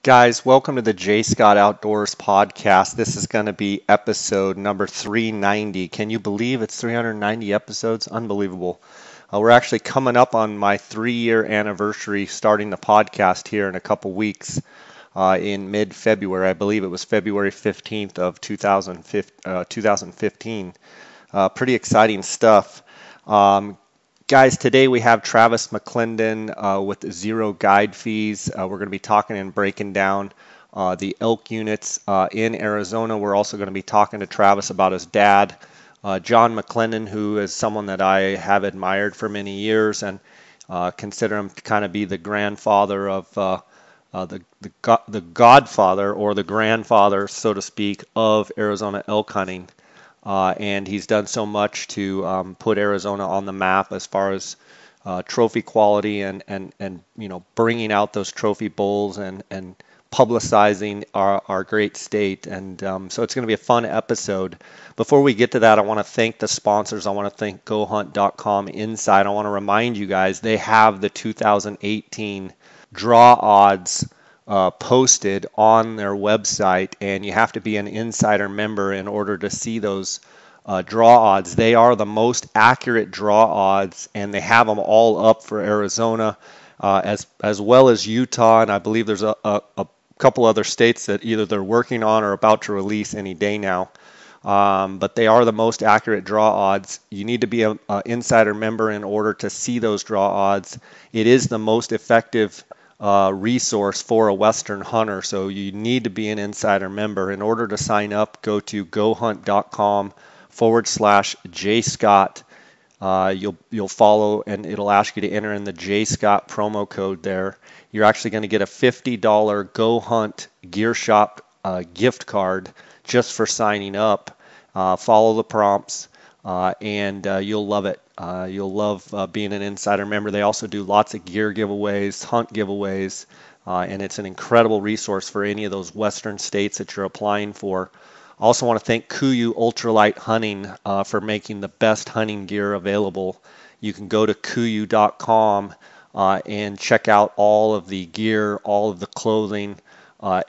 Guys, welcome to the J. Scott Outdoors podcast. This is going to be episode number 390. Can you believe it's 390 episodes? Unbelievable. We're actually coming up on my 3-year anniversary starting the podcast here in a couple weeks in mid-February. I believe it was February 15th of 2015. Pretty exciting stuff. Guys, today we have Travis McClendon with zero guide fees. We're going to be talking and breaking down the elk units in Arizona. We're also going to be talking to Travis about his dad, John McClendon, who is someone that I have admired for many years and consider him to kind of be the grandfather of the godfather or the grandfather, so to speak, of Arizona elk hunting. And he's done so much to put Arizona on the map as far as trophy quality and bringing out those trophy bulls and publicizing our great state. And so it's going to be a fun episode. Before we get to that, I want to thank the sponsors. I want to thank GoHunt.com Inside. I want to remind you guys they have the 2018 draw odds posted on their website, and you have to be an insider member in order to see those draw odds. They are the most accurate draw odds, and they have them all up for Arizona as well as Utah, and I believe there's a couple other states that either they're working on or about to release any day now. But they are the most accurate draw odds. You need to be an insider member in order to see those draw odds. It is the most effective resource for a Western hunter, so you need to be an insider member. In order to sign up, go to gohunt.com/JScott. You'll follow, and it'll ask you to enter in the JScott promo code there. You're actually going to get a $50 Go Hunt Gear Shop gift card just for signing up. Follow the prompts, and you'll love it. You'll love being an insider member. They also do lots of gear giveaways, hunt giveaways, and it's an incredible resource for any of those western states that you're applying for. I also want to thank Kuiu Ultralight Hunting for making the best hunting gear available. You can go to kuiu.com and check out all of the gear, all of the clothing,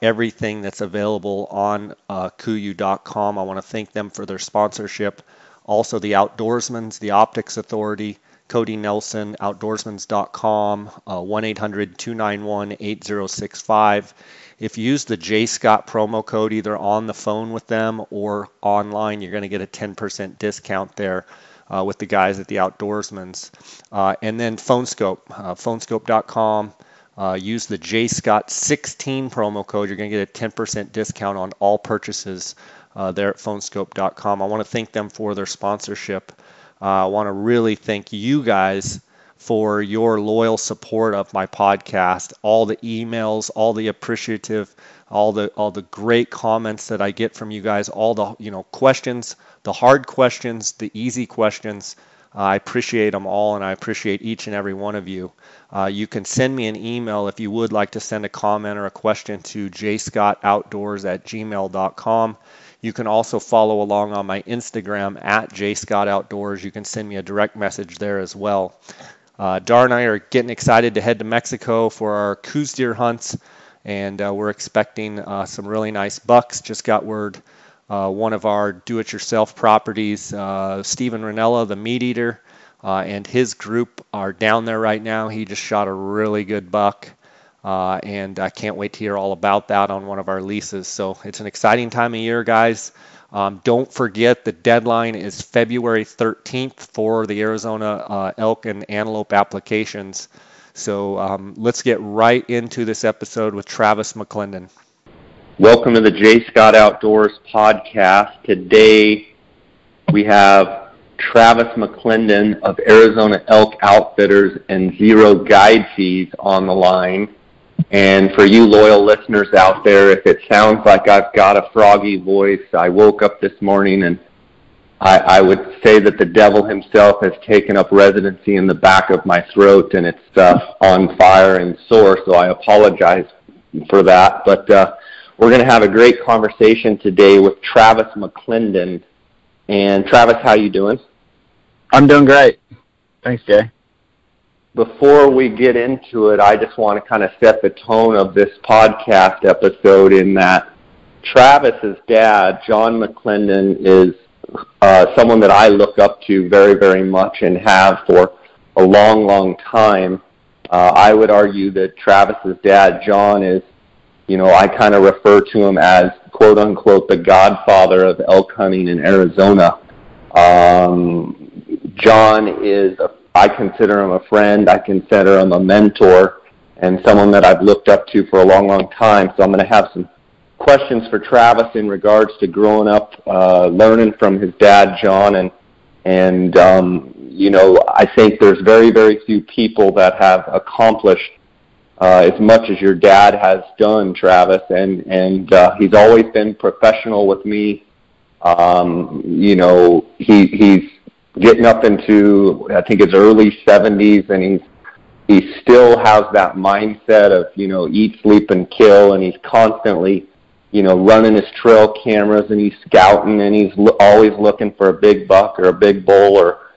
everything that's available on kuiu.com. I want to thank them for their sponsorship. Also, the Outdoorsmans, the Optics Authority, Cody Nelson, outdoorsmans.com, 1-800-291-8065. If you use the JScott promo code either on the phone with them or online, you're going to get a 10% discount there with the guys at the Outdoorsmans. And then PhoneScope, phonescope.com. Use the JScott16 promo code. You're going to get a 10% discount on all purchases there at phonescope.com. I want to thank them for their sponsorship. I want to really thank you guys for your loyal support of my podcast, all the emails, all the appreciative, all the great comments that I get from you guys, all the questions, the hard questions, the easy questions. I appreciate them all, and I appreciate each and every one of you. You can send me an email if you would like to send a comment or a question to jscottoutdoors@gmail.com. You can also follow along on my Instagram at jscottoutdoors. You can send me a direct message there as well. Dar and I are getting excited to head to Mexico for our Coues deer hunts, and we're expecting some really nice bucks. Just got word one of our do-it-yourself properties, Steven Ranella, the meat eater, and his group are down there right now. He just shot a really good buck. And I can't wait to hear all about that on one of our leases. So it's an exciting time of year, guys. Don't forget the deadline is February 13th for the Arizona elk and antelope applications. So let's get right into this episode with Travis McClendon. Welcome to the J. Scott Outdoors podcast. Today we have Travis McClendon of Arizona Elk Outfitters and Zero Guide Fees on the line. And for you loyal listeners out there, if it sounds like I've got a froggy voice, I woke up this morning and I would say that the devil himself has taken up residency in the back of my throat, and it's on fire and sore, so I apologize for that. But we're going to have a great conversation today with Travis McClendon. And Travis, how you doing? I'm doing great. Thanks, Jay. before we get into it, I just want to kind of set the tone of this podcast episode in that Travis's dad, John McClendon, is someone that I look up to very, very much and have for a long, long time. I would argue that Travis's dad, John, is, I kind of refer to him as, quote unquote, the godfather of elk hunting in Arizona. John is, I consider him a friend, I consider him a mentor, and someone that I've looked up to for a long, long time. So I'm going to have some questions for Travis in regards to growing up, learning from his dad, John, and I think there's very, very few people that have accomplished as much as your dad has done, Travis, and he's always been professional with me. He's getting up into, I think, his early 70s, and he still has that mindset of, eat, sleep, and kill, and he's constantly, running his trail cameras, and he's scouting, and he's always looking for a big buck or a big bull or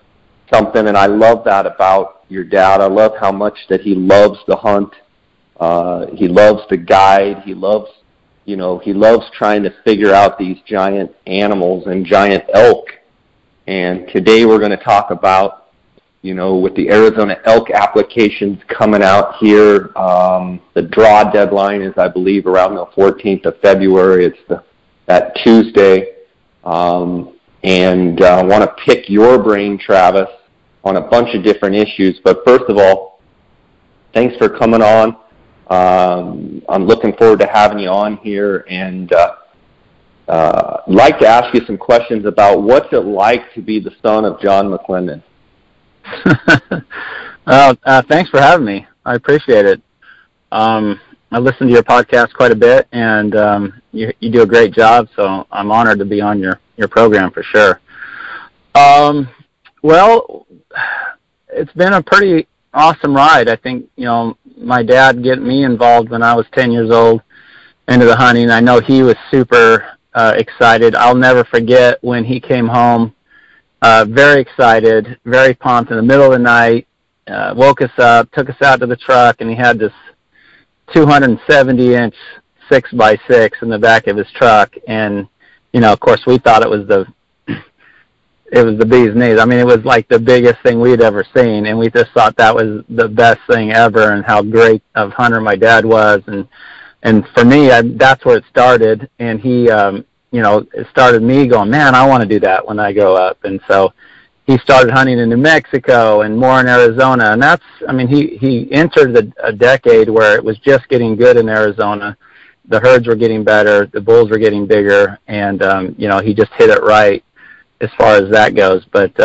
something, and I love that about your dad. I love how much that he loves the hunt. He loves the guide. He loves trying to figure out these giant animals and giant elk. And today we're going to talk about, with the Arizona elk applications coming out here, the draw deadline is, I believe, around the 14th of February. It's that Tuesday. And I want to pick your brain, Travis, on a bunch of different issues. But first of all, thanks for coming on. I'm looking forward to having you on here, and I'd like to ask you some questions about what's it like to be the son of John McClendon. Well, thanks for having me. I appreciate it. I listen to your podcast quite a bit, and you do a great job, so I'm honored to be on your program for sure. Well, it's been a pretty awesome ride. I think, my dad getting me involved when I was 10 years old into the hunting. I know he was super excited. I'll never forget when he came home, very excited, very pumped in the middle of the night, woke us up, took us out to the truck, and he had this 270-inch 6x6 in the back of his truck. And, of course, we thought it was the bee's knees. I mean, it was like the biggest thing we'd ever seen, and we just thought that was the best thing ever, and how great of hunter my dad was. And for me, that's where it started. And he, it started me going, man, I want to do that when I grow up. And so he started hunting in New Mexico and more in Arizona. And he entered a decade where it was just getting good in Arizona. The herds were getting better, the bulls were getting bigger, and he just hit it right as far as that goes. But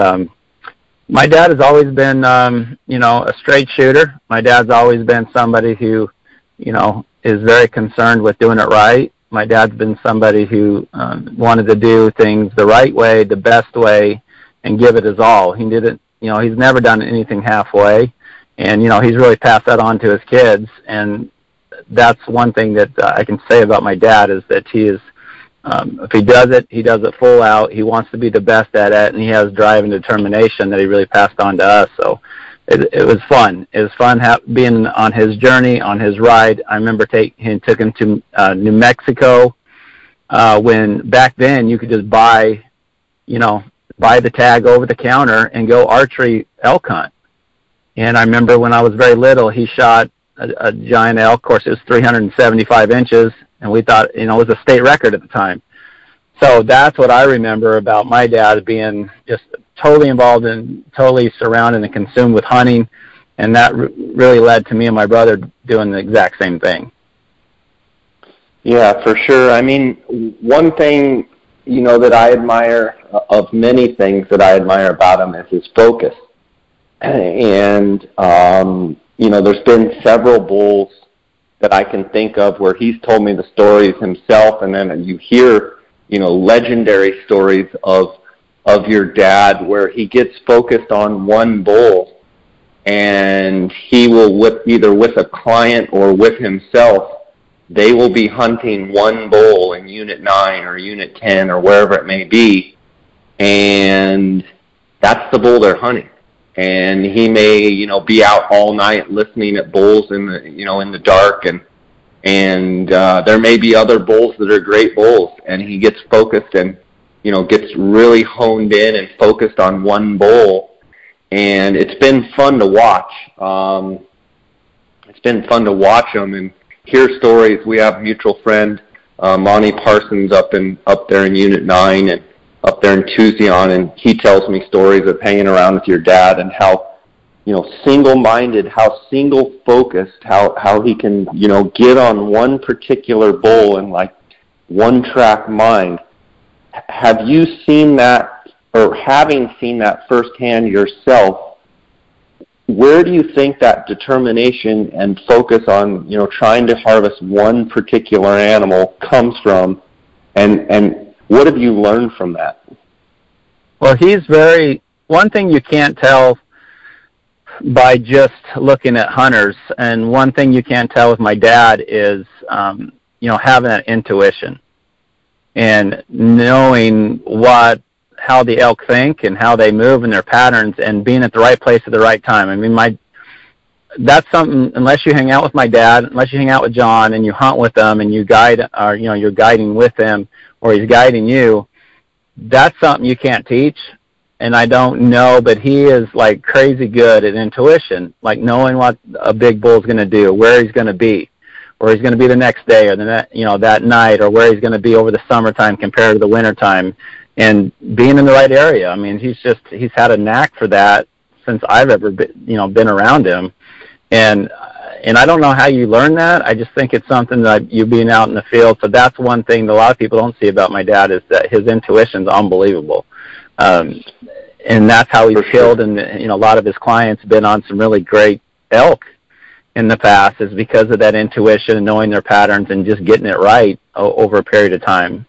my dad has always been, a straight shooter. My dad's always been somebody who, is very concerned with doing it right. My dad's been somebody who wanted to do things the right way, the best way, and give it his all. He did it, he's never done anything halfway. And, he's really passed that on to his kids. And that's one thing that I can say about my dad, is that he is, if he does it full out. He wants to be the best at it, and he has drive and determination that he really passed on to us. So it was fun. It was fun being on his journey, on his ride. I remember took him to New Mexico when back then you could just buy the tag over the counter and go archery elk hunt. And I remember when I was very little, he shot a giant elk. Of course, it was 375 inches. And we thought, it was a state record at the time. So that's what I remember about my dad, being just totally involved and totally surrounded and consumed with hunting. And that really led to me and my brother doing the exact same thing. Yeah, for sure. I mean, one thing, that I admire, of many things that I admire about him, is his focus. And, there's been several bulls that I can think of where he's told me the stories himself, and then you hear, legendary stories of your dad where he gets focused on one bull, and he will, either with a client or with himself, they will be hunting one bull in Unit 9 or Unit 10 or wherever it may be, and that's the bull they're hunting. and he may, be out all night listening at bulls in the dark, and there may be other bulls that are great bulls, and he gets focused and, gets really honed in and focused on one bull, and it's been fun to watch. It's been fun to watch him and hear stories. We have a mutual friend, Monty Parsons, up there in Unit 9 and up there in Tucson, and he tells me stories of hanging around with your dad and how, single-minded, how single-focused, how he can, get on one particular bull and like one-track mind. Have you seen that, or having seen that firsthand yourself, where do you think that determination and focus on, trying to harvest one particular animal comes from, and what have you learned from that? Well, one thing you can't tell by just looking at hunters, and one thing you can't tell with my dad is, having that intuition and knowing how the elk think and how they move and their patterns, and being at the right place at the right time. I mean, that's something, unless you hang out with my dad, unless you hang out with John and you hunt with them and you guide, or, you're guiding with him or he's guiding you, that's something you can't teach. And I don't know, but he is like crazy good at intuition, like knowing what a big bull's going to do, where he's going to be, or he's going to be the next day or that night, or where he's going to be over the summertime compared to the wintertime, and being in the right area. I mean, he's had a knack for that since I've ever been around him. And I don't know how you learn that. I just think it's something that you being out in the field. So that's one thing that a lot of people don't see about my dad, is that his intuition's unbelievable. And that's how he's killed. And, a lot of his clients have been on some really great elk in the past, is because of that intuition and knowing their patterns and just getting it right over a period of time.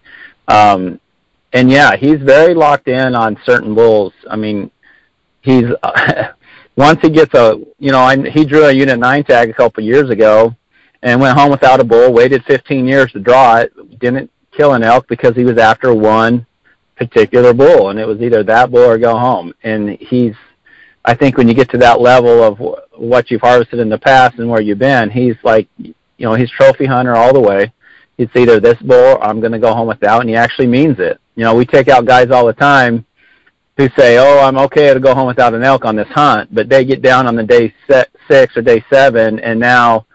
And yeah, he's very locked in on certain bulls. I mean, he's, once he gets he drew a Unit 9 tag a couple of years ago and went home without a bull, waited 15 years to draw it, didn't kill an elk because he was after one particular bull, and it was either that bull or go home. And I think when you get to that level of what you've harvested in the past and where you've been, he's like, he's trophy hunter all the way. It's either this bull or I'm going to go home without, and he actually means it. We take out guys all the time who say, oh, I'm okay to go home without an elk on this hunt, but they get down on the day 6 or day 7, and now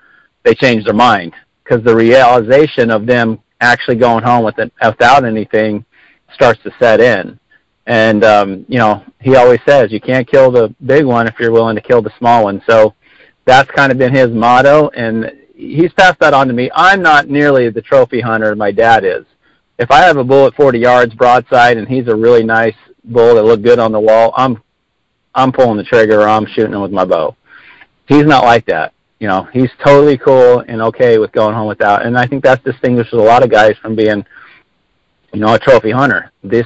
they change their mind, because the realization of them actually going home without anything starts to set in. And, he always says, you can't kill the big one if you're willing to kill the small one. So that's kind of been his motto, and he's passed that on to me. I'm not nearly the trophy hunter my dad is. If I have a bull at 40 yards broadside and he's a really nice bull that look good on the wall, I'm pulling the trigger, or I'm shooting him with my bow. He's not like that. He's totally cool and okay with going home without. And I think that distinguishes a lot of guys from being, a trophy hunter. There's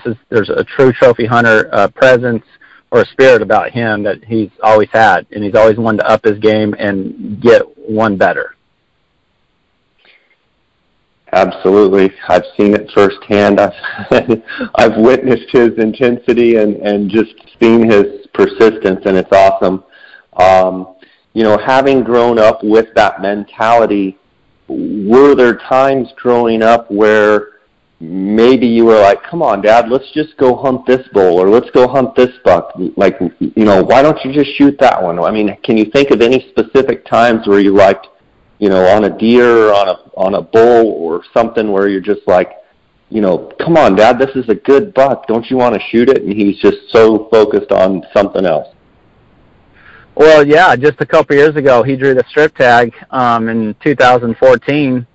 a true trophy hunter presence or a spirit about him that he's always had, and he's always wanted to up his game and get one better. Absolutely. I've seen it firsthand. I've witnessed his intensity and just seen his persistence, and it's awesome. Having grown up with that mentality, were there times growing up where maybe you were like, come on, Dad, let's just go hunt this bull, or let's go hunt this buck? Like, why don't you just shoot that one? I mean, can you think of any specific times where you liked, on a deer or on a bull or something, where you're just like, come on, Dad, this is a good buck. Don't you want to shoot it? And he's just so focused on something else. Well, yeah, just a couple years ago, he drew the strip tag in 2014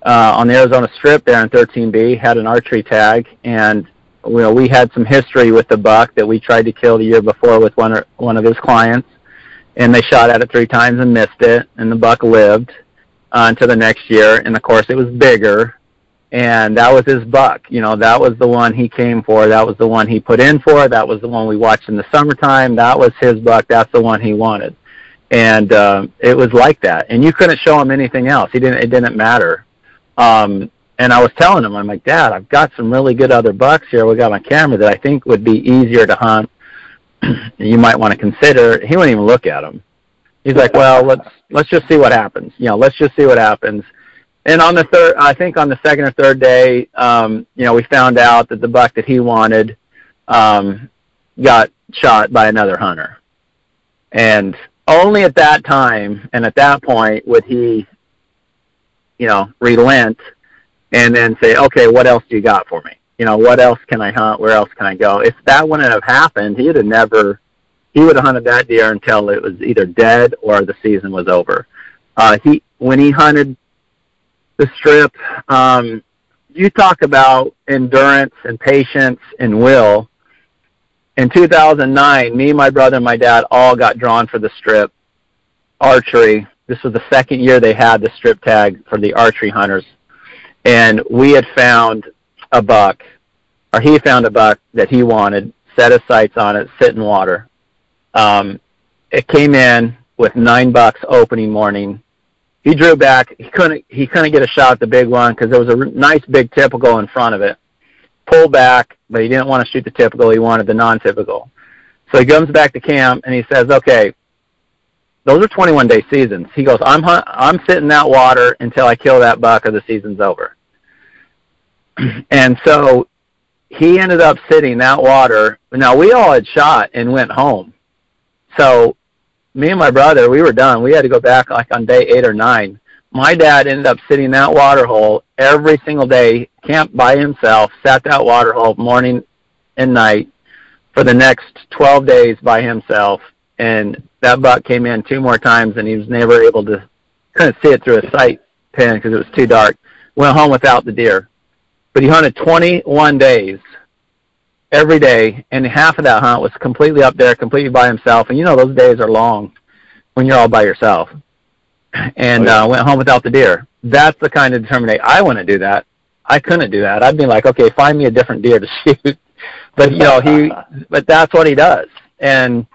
on the Arizona Strip there in 13B, had an archery tag, and we had some history with the buck that we tried to kill the year before with one of his clients. And they shot at it 3 times and missed it, and the buck lived until the next year. And, of course, it was bigger, and that was his buck. That was the one he came for. That was the one he put in for. That was the one we watched in the summertime. That was his buck. That's the one he wanted. And it was like that. And you couldn't show him anything else. It didn't matter. And I was telling him, I'm like, Dad, I've got some really good other bucks here we got on camera that I think would be easier to hunt you might want to consider, he wouldn't even look at them. He's like, well, let's just see what happens. Let's just see what happens. And on the third, I think on the second or third day, we found out that the buck that he wanted got shot by another hunter. And only at that time and at that point would he, relent and then say, okay, what else do you got for me? What else can I hunt? Where else can I go? If that wouldn't have happened, he would have hunted that deer until it was either dead or the season was over. When he hunted the strip, you talk about endurance and patience and will. In 2009, me, my brother, and my dad all got drawn for the strip archery. This was the second year they had the strip tag for the archery hunters. And we had found a buck, or he found a buck that he wanted, set his sights on it, sit in water. It came in with 9 bucks opening morning. He drew back. He couldn't get a shot at the big one because there was a nice big typical in front of it. Pulled back, but he didn't want to shoot the typical. He wanted the non-typical. So he comes back to camp and he says, okay, those are 21-day seasons. He goes, I'm sitting in that water until I kill that buck or the season's over. And so he ended up sitting that water. Now, we all had shot and went home. So me and my brother, we were done. We had to go back like on day 8 or 9. My dad ended up sitting that water hole every single day, camped by himself, sat that water hole morning and night for the next 12 days by himself. And that buck came in 2 more times, and he was never able to, couldn't see it through a sight pin because it was too dark. Went home without the deer. But he hunted 21 days every day, and half of that hunt was completely up there, completely by himself. And those days are long when you're all by yourself. And went home without the deer. That's the kind of determination. I wouldn't do that. I couldn't do that. I'd be like, okay, find me a different deer to shoot. But but that's what he does. And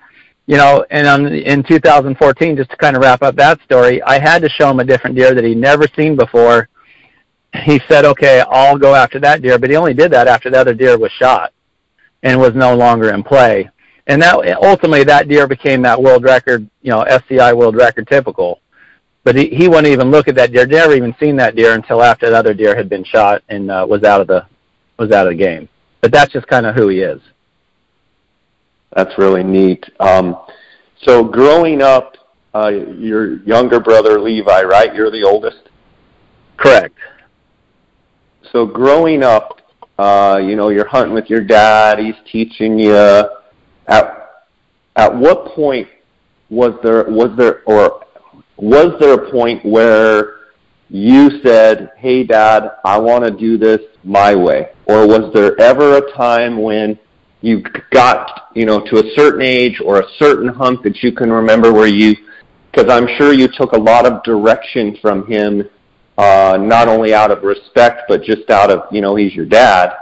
in 2014, just to kind of wrap up that story, I had to show him a different deer that he'd never seen before. He said, okay, I'll go after that deer. But he only did that after the other deer was shot and was no longer in play. And that ultimately that deer became that world record, SCI world record typical. But he wouldn't even look at that deer. Never even seen that deer until after the other deer had been shot and was out of the game. But that's just kind of who he is. That's really neat. So growing up, your younger brother Levi, right? You're the oldest. Correct. So growing up, you're hunting with your dad. He's teaching you. At what point was there a point where you said, hey, Dad, I want to do this my way? Or was there ever a time when you got, to a certain age or a certain hunt that you can remember where because I'm sure you took a lot of direction from him, not only out of respect, but just out of, he's your dad.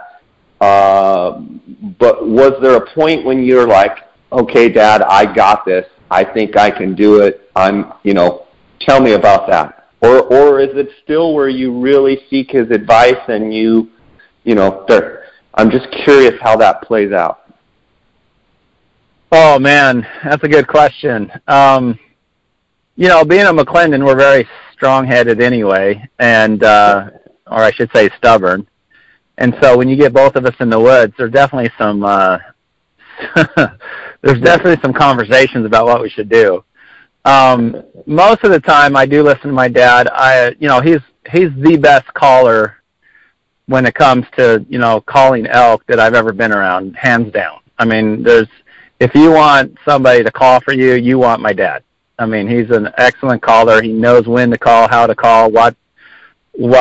But was there a point when you're like, okay, Dad, I got this. I think I can do it. Tell me about that. Or is it still where you really seek his advice and I'm just curious how that plays out. Oh man, that's a good question. Being a McClendon, we're very strong-headed anyway, and or I should say stubborn. And so when you get both of us in the woods, there's definitely some conversations about what we should do. Most of the time I do listen to my dad. He's the best caller when it comes to, calling elk that I've ever been around, hands down. I mean, if you want somebody to call for you, you want my dad. I mean, he's an excellent caller. He knows when to call, how to call, what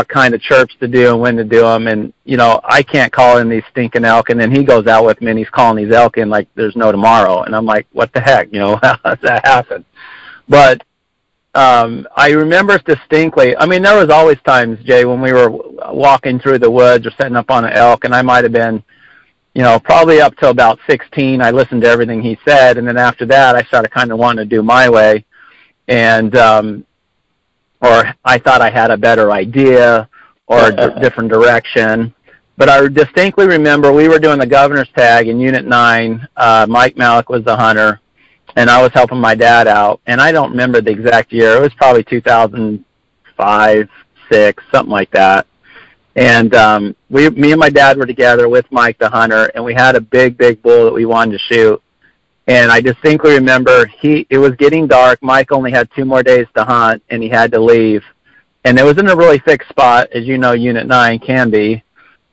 kind of chirps to do and when to do them. And, I can't call in these stinking elk. And then he goes out with me and he's calling these elk in like there's no tomorrow. And I'm like, what the heck? How does that happen? But I remember distinctly, there was always times, Jay, when we were walking through the woods or setting up on an elk, and I might have been, probably up till about 16, I listened to everything he said, and then after that, I started kind of wanting to do my way, and or I thought I had a better idea or a different direction. But I distinctly remember we were doing the governor's tag in Unit 9. Mike Malik was the hunter, and I was helping my dad out. And I don't remember the exact year. It was probably 2005, 6, something like that. And me and my dad were together with Mike the hunter, and we had a big bull that we wanted to shoot. And I distinctly remember it was getting dark. Mike only had 2 more days to hunt, and he had to leave. And it was in a really thick spot, as you know, Unit 9 can be.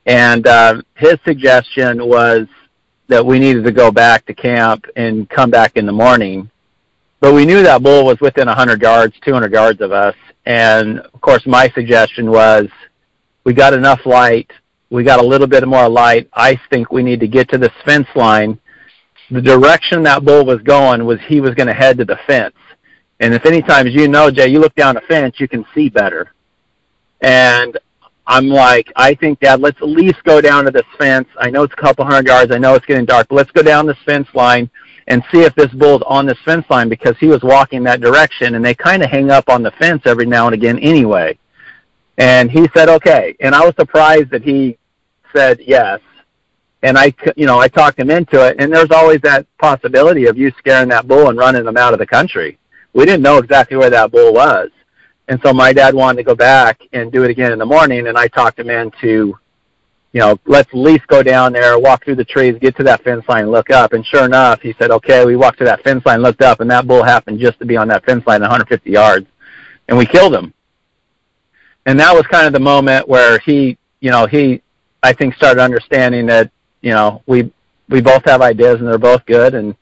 And his suggestion was that we needed to go back to camp and come back in the morning. But we knew that bull was within 100 yards, 200 yards of us. And, of course, my suggestion was we got enough light. We got a little bit more light. I think we need to get to this fence line. The direction that bull was going was he was going to head to the fence. And if any times, you know, Jay, you look down a fence, you can see better. And I'm like, I think, Dad, let's at least go down to this fence. I know it's a couple 100 yards. I know it's getting dark. But let's go down this fence line and see if this bull's on this fence line, because he was walking that direction, and they kind of hang up on the fence every now and again anyway. And he said, okay. And I was surprised that he said yes. And I talked him into it. And there's always that possibility of you scaring that bull and running him out of the country. We didn't know exactly where that bull was. And so my dad wanted to go back and do it again in the morning, and I talked him into, let's at least go down there, walk through the trees, get to that fence line, look up. And sure enough, he said, okay, we walked to that fence line, looked up, and that bull happened just to be on that fence line 150 yards. And we killed him. And that was kind of the moment where he, I think, started understanding that, we both have ideas and they're both good, and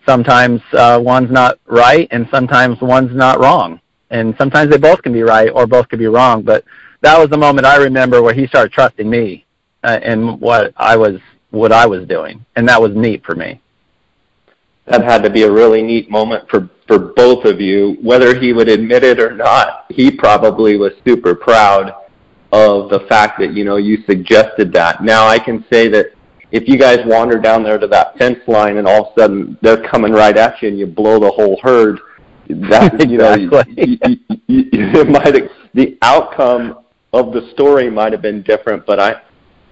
sometimes one's not right and sometimes one's not wrong. And sometimes they both can be right or both can be wrong. But that was the moment I remember where he started trusting me and what I was doing. And that was neat for me. That had to be a really neat moment for both of you. Whether he would admit it or not, he probably was super proud of the fact that, you suggested that. Now I can say that if you guys wander down there to that fence line and all of a sudden they're coming right at you and you blow the whole herd, that the outcome of the story might have been different, but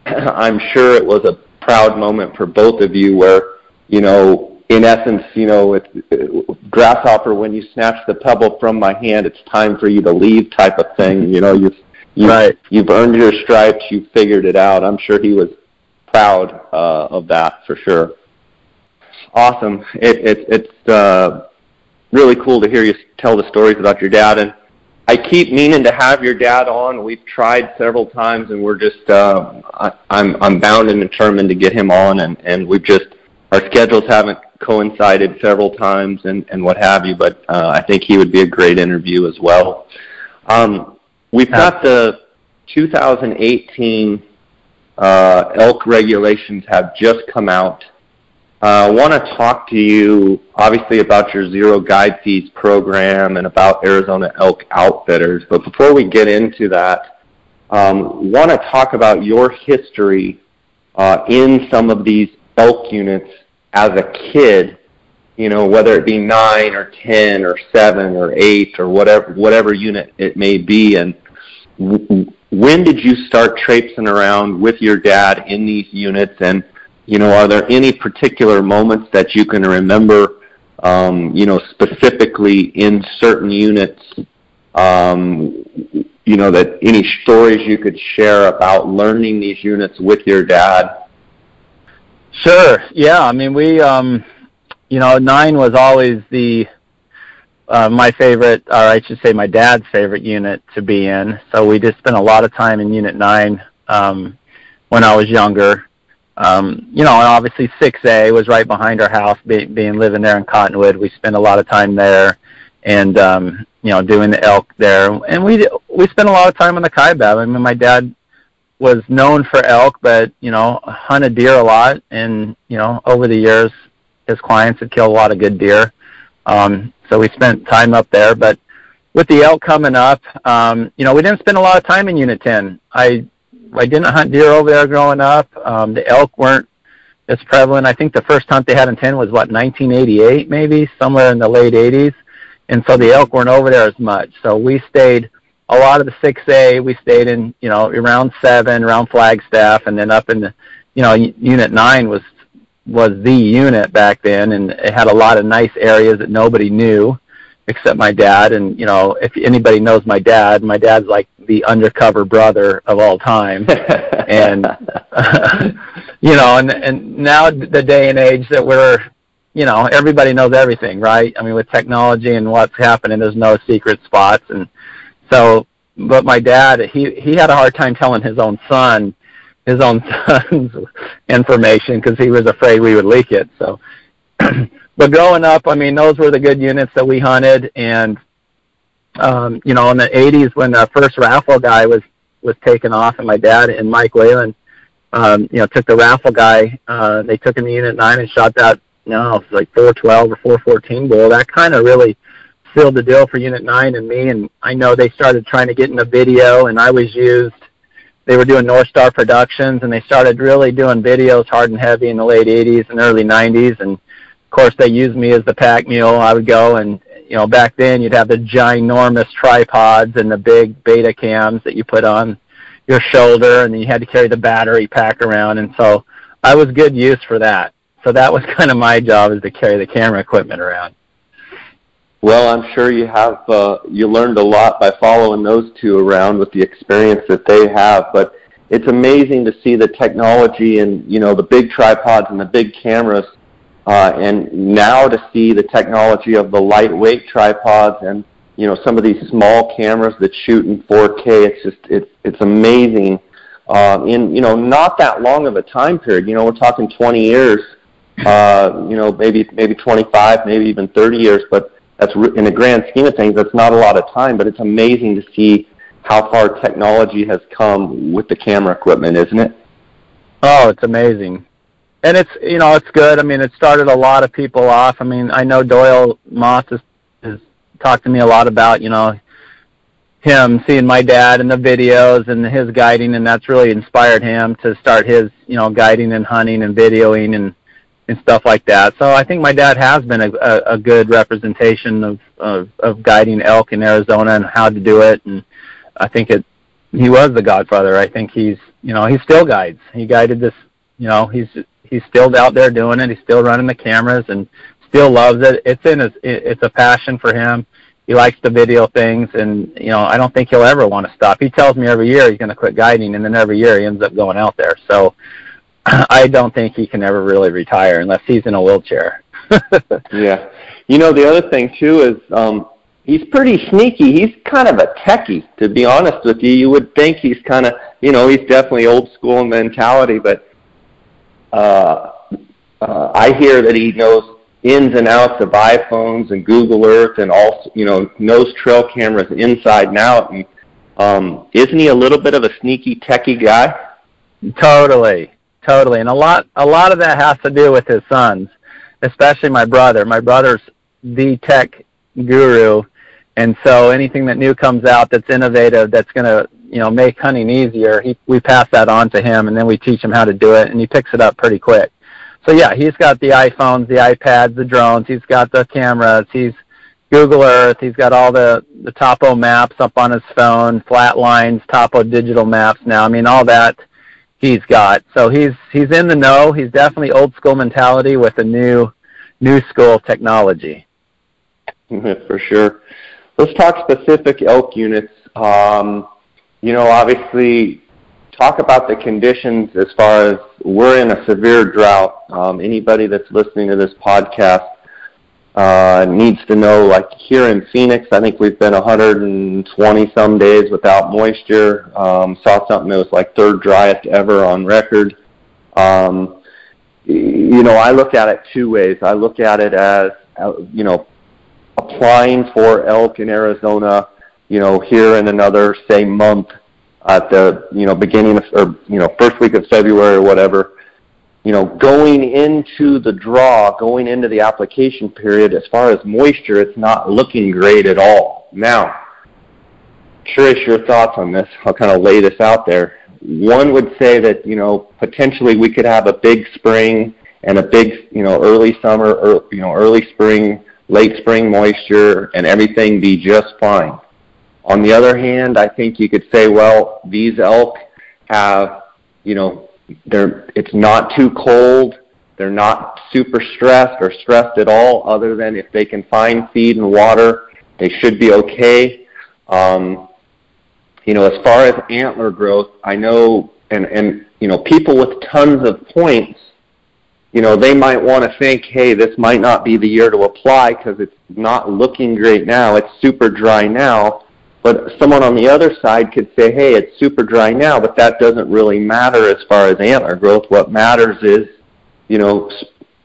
I'm sure it was a proud moment for both of you where, in essence, with grasshopper, when you snatch the pebble from my hand, it's time for you to leave type of thing. You've earned your stripes, you've figured it out. I'm sure he was proud of that for sure. Awesome. It's really cool to hear you tell the stories about your dad, and I keep meaning to have your dad on. We've tried several times, and we're just I'm bound and determined to get him on, and we've just, our schedules haven't coincided several times and what have you, but I think he would be a great interview as well. We've got the 2018 Elk Regulations have just come out. I want to talk to you, obviously, about your Zero Guide Fees program and about Arizona Elk Outfitters. But before we get into that, want to talk about your history in some of these elk units as a kid, whether it be 9 or 10 or 7 or 8 or whatever unit it may be. And when did you start traipsing around with your dad in these units? And are there any particular moments that you can remember, specifically in certain units, that any stories you could share about learning these units with your dad? Sure. Yeah. I mean, we, 9 was always my favorite, or I should say my dad's favorite unit to be in. So we just spent a lot of time in Unit 9 when I was younger. And obviously 6A was right behind our house, living there in Cottonwood. We spent a lot of time there and, doing the elk there. And we spent a lot of time on the Kaibab. I mean, my dad was known for elk, but, hunted deer a lot. And, over the years, his clients had killed a lot of good deer. So we spent time up there. But with the elk coming up, we didn't spend a lot of time in Unit 10. I didn't hunt deer over there growing up. The elk weren't as prevalent. I think the first hunt they had in 10 was, 1988 maybe, somewhere in the late 80s. And so the elk weren't over there as much. So we stayed a lot of the 6A, we stayed in, around 7, around Flagstaff, and then up in the, Unit 9 was the unit back then, and it had a lot of nice areas that nobody knew except my dad. And, if anybody knows my dad's like the undercover brother of all time. And, and now the day and age that we're, everybody knows everything, right? I mean, with technology and what's happening, there's no secret spots. And so, but my dad, he had a hard time telling his own son's information because he was afraid we would leak it. So, but growing up, I mean, those were the good units that we hunted. And, in the 80s when the first raffle guy was taken off, and my dad and Mike Whalen, took the raffle guy, they took him to Unit 9 and shot that, it was like 412 or 414 bull. That kind of really sealed the deal for Unit 9 and me. And I know they started trying to get in the video, and I was used. They were doing North Star Productions, and they started really doing videos hard and heavy in the late 80s and early 90s. And, of course, they used me as the pack mule. I would go and, back then you'd have the ginormous tripods and the big beta cams that you put on your shoulder, and then you had to carry the battery pack around. And so I was good use for that. So that was kind of my job, is to carry the camera equipment around. Well, I'm sure you have, you learned a lot by following those two around with the experience that they have, but it's amazing to see the technology and, the big tripods and the big cameras, and now to see the technology of the lightweight tripods and, some of these small cameras that shoot in 4K. It's amazing. In, not that long of a time period, we're talking 20 years, maybe 25, maybe even 30 years, but that's, in the grand scheme of things, that's not a lot of time, but it's amazing to see how far technology has come with the camera equipment, isn't it? Oh, it's amazing. And it's, it's good. I mean, it started a lot of people off. I mean, I know Doyle Moss has talked to me a lot about, him seeing my dad in the videos and his guiding, and that's really inspired him to start his, guiding and hunting and videoing and stuff like that. So I think my dad has been a good representation of guiding elk in Arizona and how to do it. And I think he was the godfather. I think he still guides. He guided this, he's still out there doing it. He's still running the cameras and still loves it. It's a passion for him. He likes to video things, and, I don't think he'll ever want to stop. He tells me every year he's going to quit guiding, and then every year he ends up going out there. So I don't think he can ever really retire unless he's in a wheelchair. Yeah. The other thing, too, is he's pretty sneaky. He's kind of a techie, to be honest with you. You would think he's kind of, he's definitely old school in mentality, but I hear that he knows ins and outs of iPhones and Google Earth and all, knows trail cameras inside and out. And isn't he a little bit of a sneaky techie guy? Totally. And a lot of that has to do with his sons, especially my brother. My brother's the tech guru, and so anything that new comes out that's innovative, that's going to, make hunting easier, we pass that on to him, and then we teach him how to do it, and he picks it up pretty quick. So yeah, he's got the iPhones, the iPads, the drones, he's got the cameras, he's Google Earth, he's got all the topo maps up on his phone, flat lines, topo digital maps now. I mean, all that he's got. So he's in the know. He's definitely old school mentality with a new school technology. For sure. Let's talk specific elk units. Obviously, talk about the conditions as far as we're in a severe drought. Anybody that's listening to this podcast needs to know, like here in Phoenix, I think we've been 120 some days without moisture. Saw something that was like third driest ever on record. I look at it two ways. I look at it as, applying for elk in Arizona, here in another, say, month at the, beginning of, or, first week of February or whatever. Going into the draw, going into the application period, as far as moisture, it's not looking great at all. Now, curious your thoughts on this. I'll kind of lay this out there. One would say that, potentially we could have a big spring and a big, early summer, or, early spring, late spring moisture, and everything be just fine. On the other hand, I think you could say, well, these elk have, it's not too cold. They're not super stressed or stressed at all, other than if they can find feed and water, they should be okay. As far as antler growth, I know, and people with tons of points, they might want to think, hey, this might not be the year to apply because it's not looking great now. It's super dry now. But someone on the other side could say, hey, it's super dry now, but that doesn't really matter as far as antler growth. What matters is,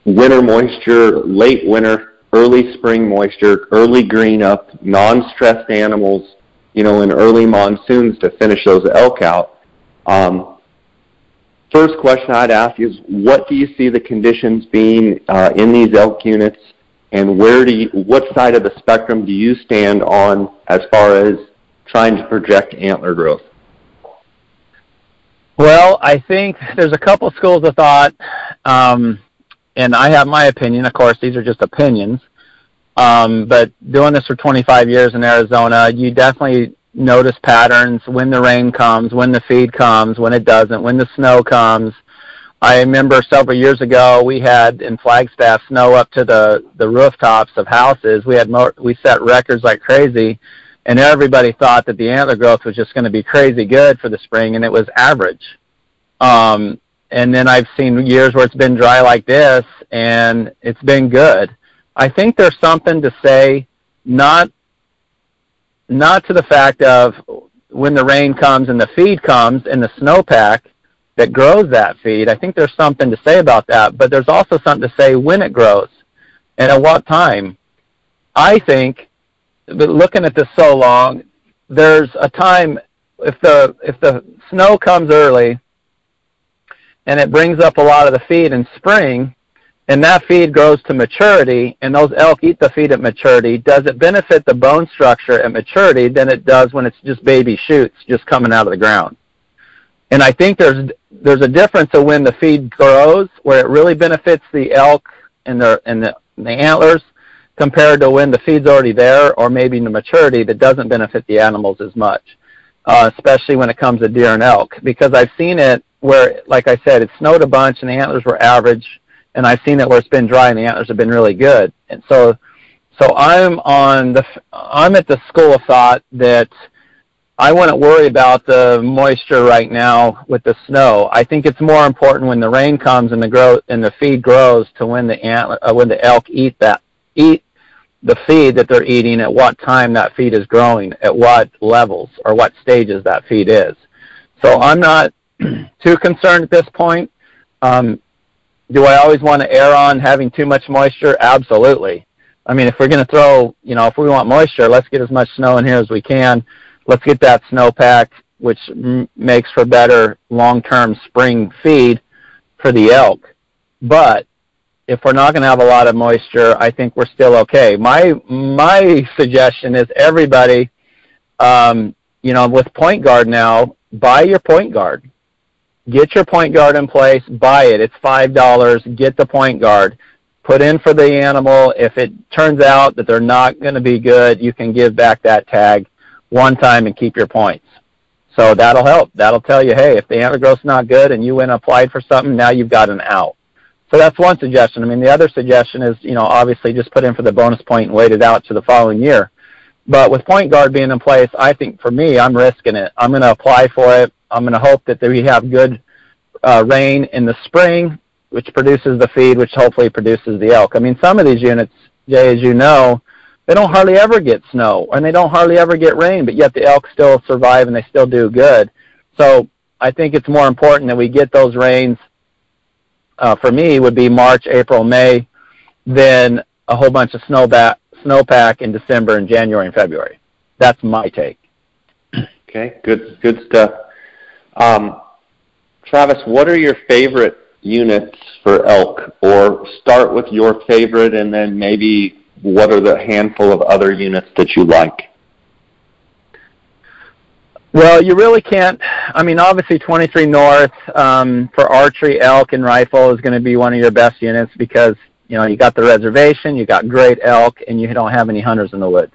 winter moisture, late winter, early spring moisture, early green up, non-stressed animals, in early monsoons to finish those elk out. First question I'd ask is, what do you see the conditions being in these elk units, and what side of the spectrum do you stand on as far as trying to project antler growth? Well, I think there's a couple schools of thought, and I have my opinion. Of course, these are just opinions. But doing this for 25 years in Arizona, you definitely notice patterns when the rain comes, when the feed comes, when it doesn't, when the snow comes. I remember several years ago we had in Flagstaff snow up to the rooftops of houses. We set records like crazy, and everybody thought that the antler growth was just going to be crazy good for the spring, and it was average. And then I've seen years where it's been dry like this, and it's been good. I think there's something to say, not to the fact of when the rain comes and the feed comes and the snowpack that grows that feed. I think there's something to say about that, but there's also something to say when it grows and at what time. I think, but looking at this so long, there's a time, if the snow comes early and it brings up a lot of the feed in spring, and that feed grows to maturity, and those elk eat the feed at maturity, does it benefit the bone structure at maturity than it does when it's just baby shoots just coming out of the ground? And I think there's a difference of when the feed grows, where it really benefits the elk and the antlers, compared to when the feed's already there, or maybe in the maturity that doesn't benefit the animals as much, especially when it comes to deer and elk. Because I've seen it where, like I said, it snowed a bunch and the antlers were average, and I've seen it where it's been dry and the antlers have been really good. And so I'm at the school of thought that I wouldn't worry about the moisture right now with the snow. I think it's more important when the rain comes and the feed grows to when the elk eat the feed that they're eating, at what time that feed is growing, at what levels or what stages that feed is. So I'm not too concerned at this point. Do I always want to err on having too much moisture? Absolutely. I mean, if we're going to throw, if we want moisture, let's get as much snow in here as we can. Let's get that snowpack, which makes for better long-term spring feed for the elk. But if we're not going to have a lot of moisture, I think we're still okay. My suggestion is everybody, with point guard now, buy your point guard. Get your point guard in place, buy it. It's $5. Get the point guard. Put in for the animal. If it turns out that they're not going to be good, you can give back that tag one time and keep your points. So that'll help. That'll tell you, hey, if the antler growth's not good and you went and applied for something, now you've got an out. So that's one suggestion. I mean, the other suggestion is, obviously just put in for the bonus point and wait it out to the following year. But with point guard being in place, I think for me, I'm risking it. I'm going to apply for it. I'm going to hope that we have good rain in the spring, which produces the feed, which hopefully produces the elk. I mean, some of these units, Jay, as you know, they don't hardly ever get snow, and they don't hardly ever get rain, but yet the elk still survive and they still do good. So I think it's more important that we get those rains, for me, would be March, April, May, than a whole bunch of snowpack in December and January and February. That's my take. Okay, good stuff. Travis, what are your favorite units for elk? Or start with your favorite, and then maybe what are the handful of other units that you like? Well, you really can't. I mean, obviously 23 North for archery, elk, and rifle is going to be one of your best units because, you got the reservation, you got great elk, and you don't have any hunters in the woods.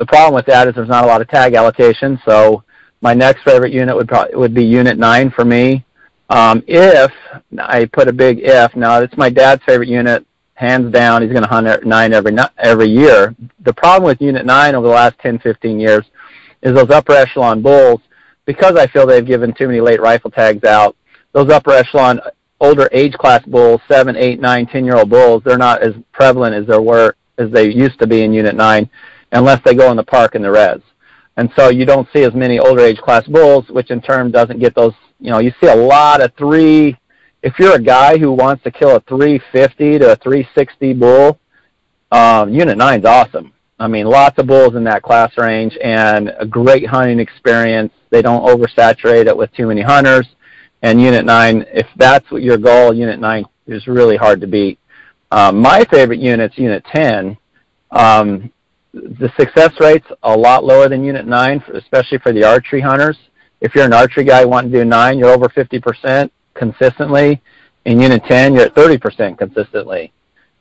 The problem with that is there's not a lot of tag allocation, so my next favorite unit would be Unit 9 for me. If I put a big if, now it's my dad's favorite unit, hands down. He's going to hunt at 9 every year. The problem with Unit 9 over the last 10, 15 years is those upper echelon bulls, because I feel they've given too many late rifle tags out, those upper echelon older age class bulls, 7, 8, 9, 10-year-old bulls, they're not as prevalent as they used to be in Unit 9 unless they go in the park in the res. And so you don't see as many older age class bulls, which in turn doesn't get those, you see a lot of if you're a guy who wants to kill a 350 to a 360 bull, Unit 9's awesome. I mean, lots of bulls in that class range and a great hunting experience. They don't oversaturate it with too many hunters. And Unit 9, if that's what your goal, Unit 9 is really hard to beat. My favorite unit's Unit 10. The success rate's a lot lower than Unit 9, especially for the archery hunters. If you're an archery guy wanting to do 9, you're over 50% consistently. In Unit 10, you're at 30% consistently.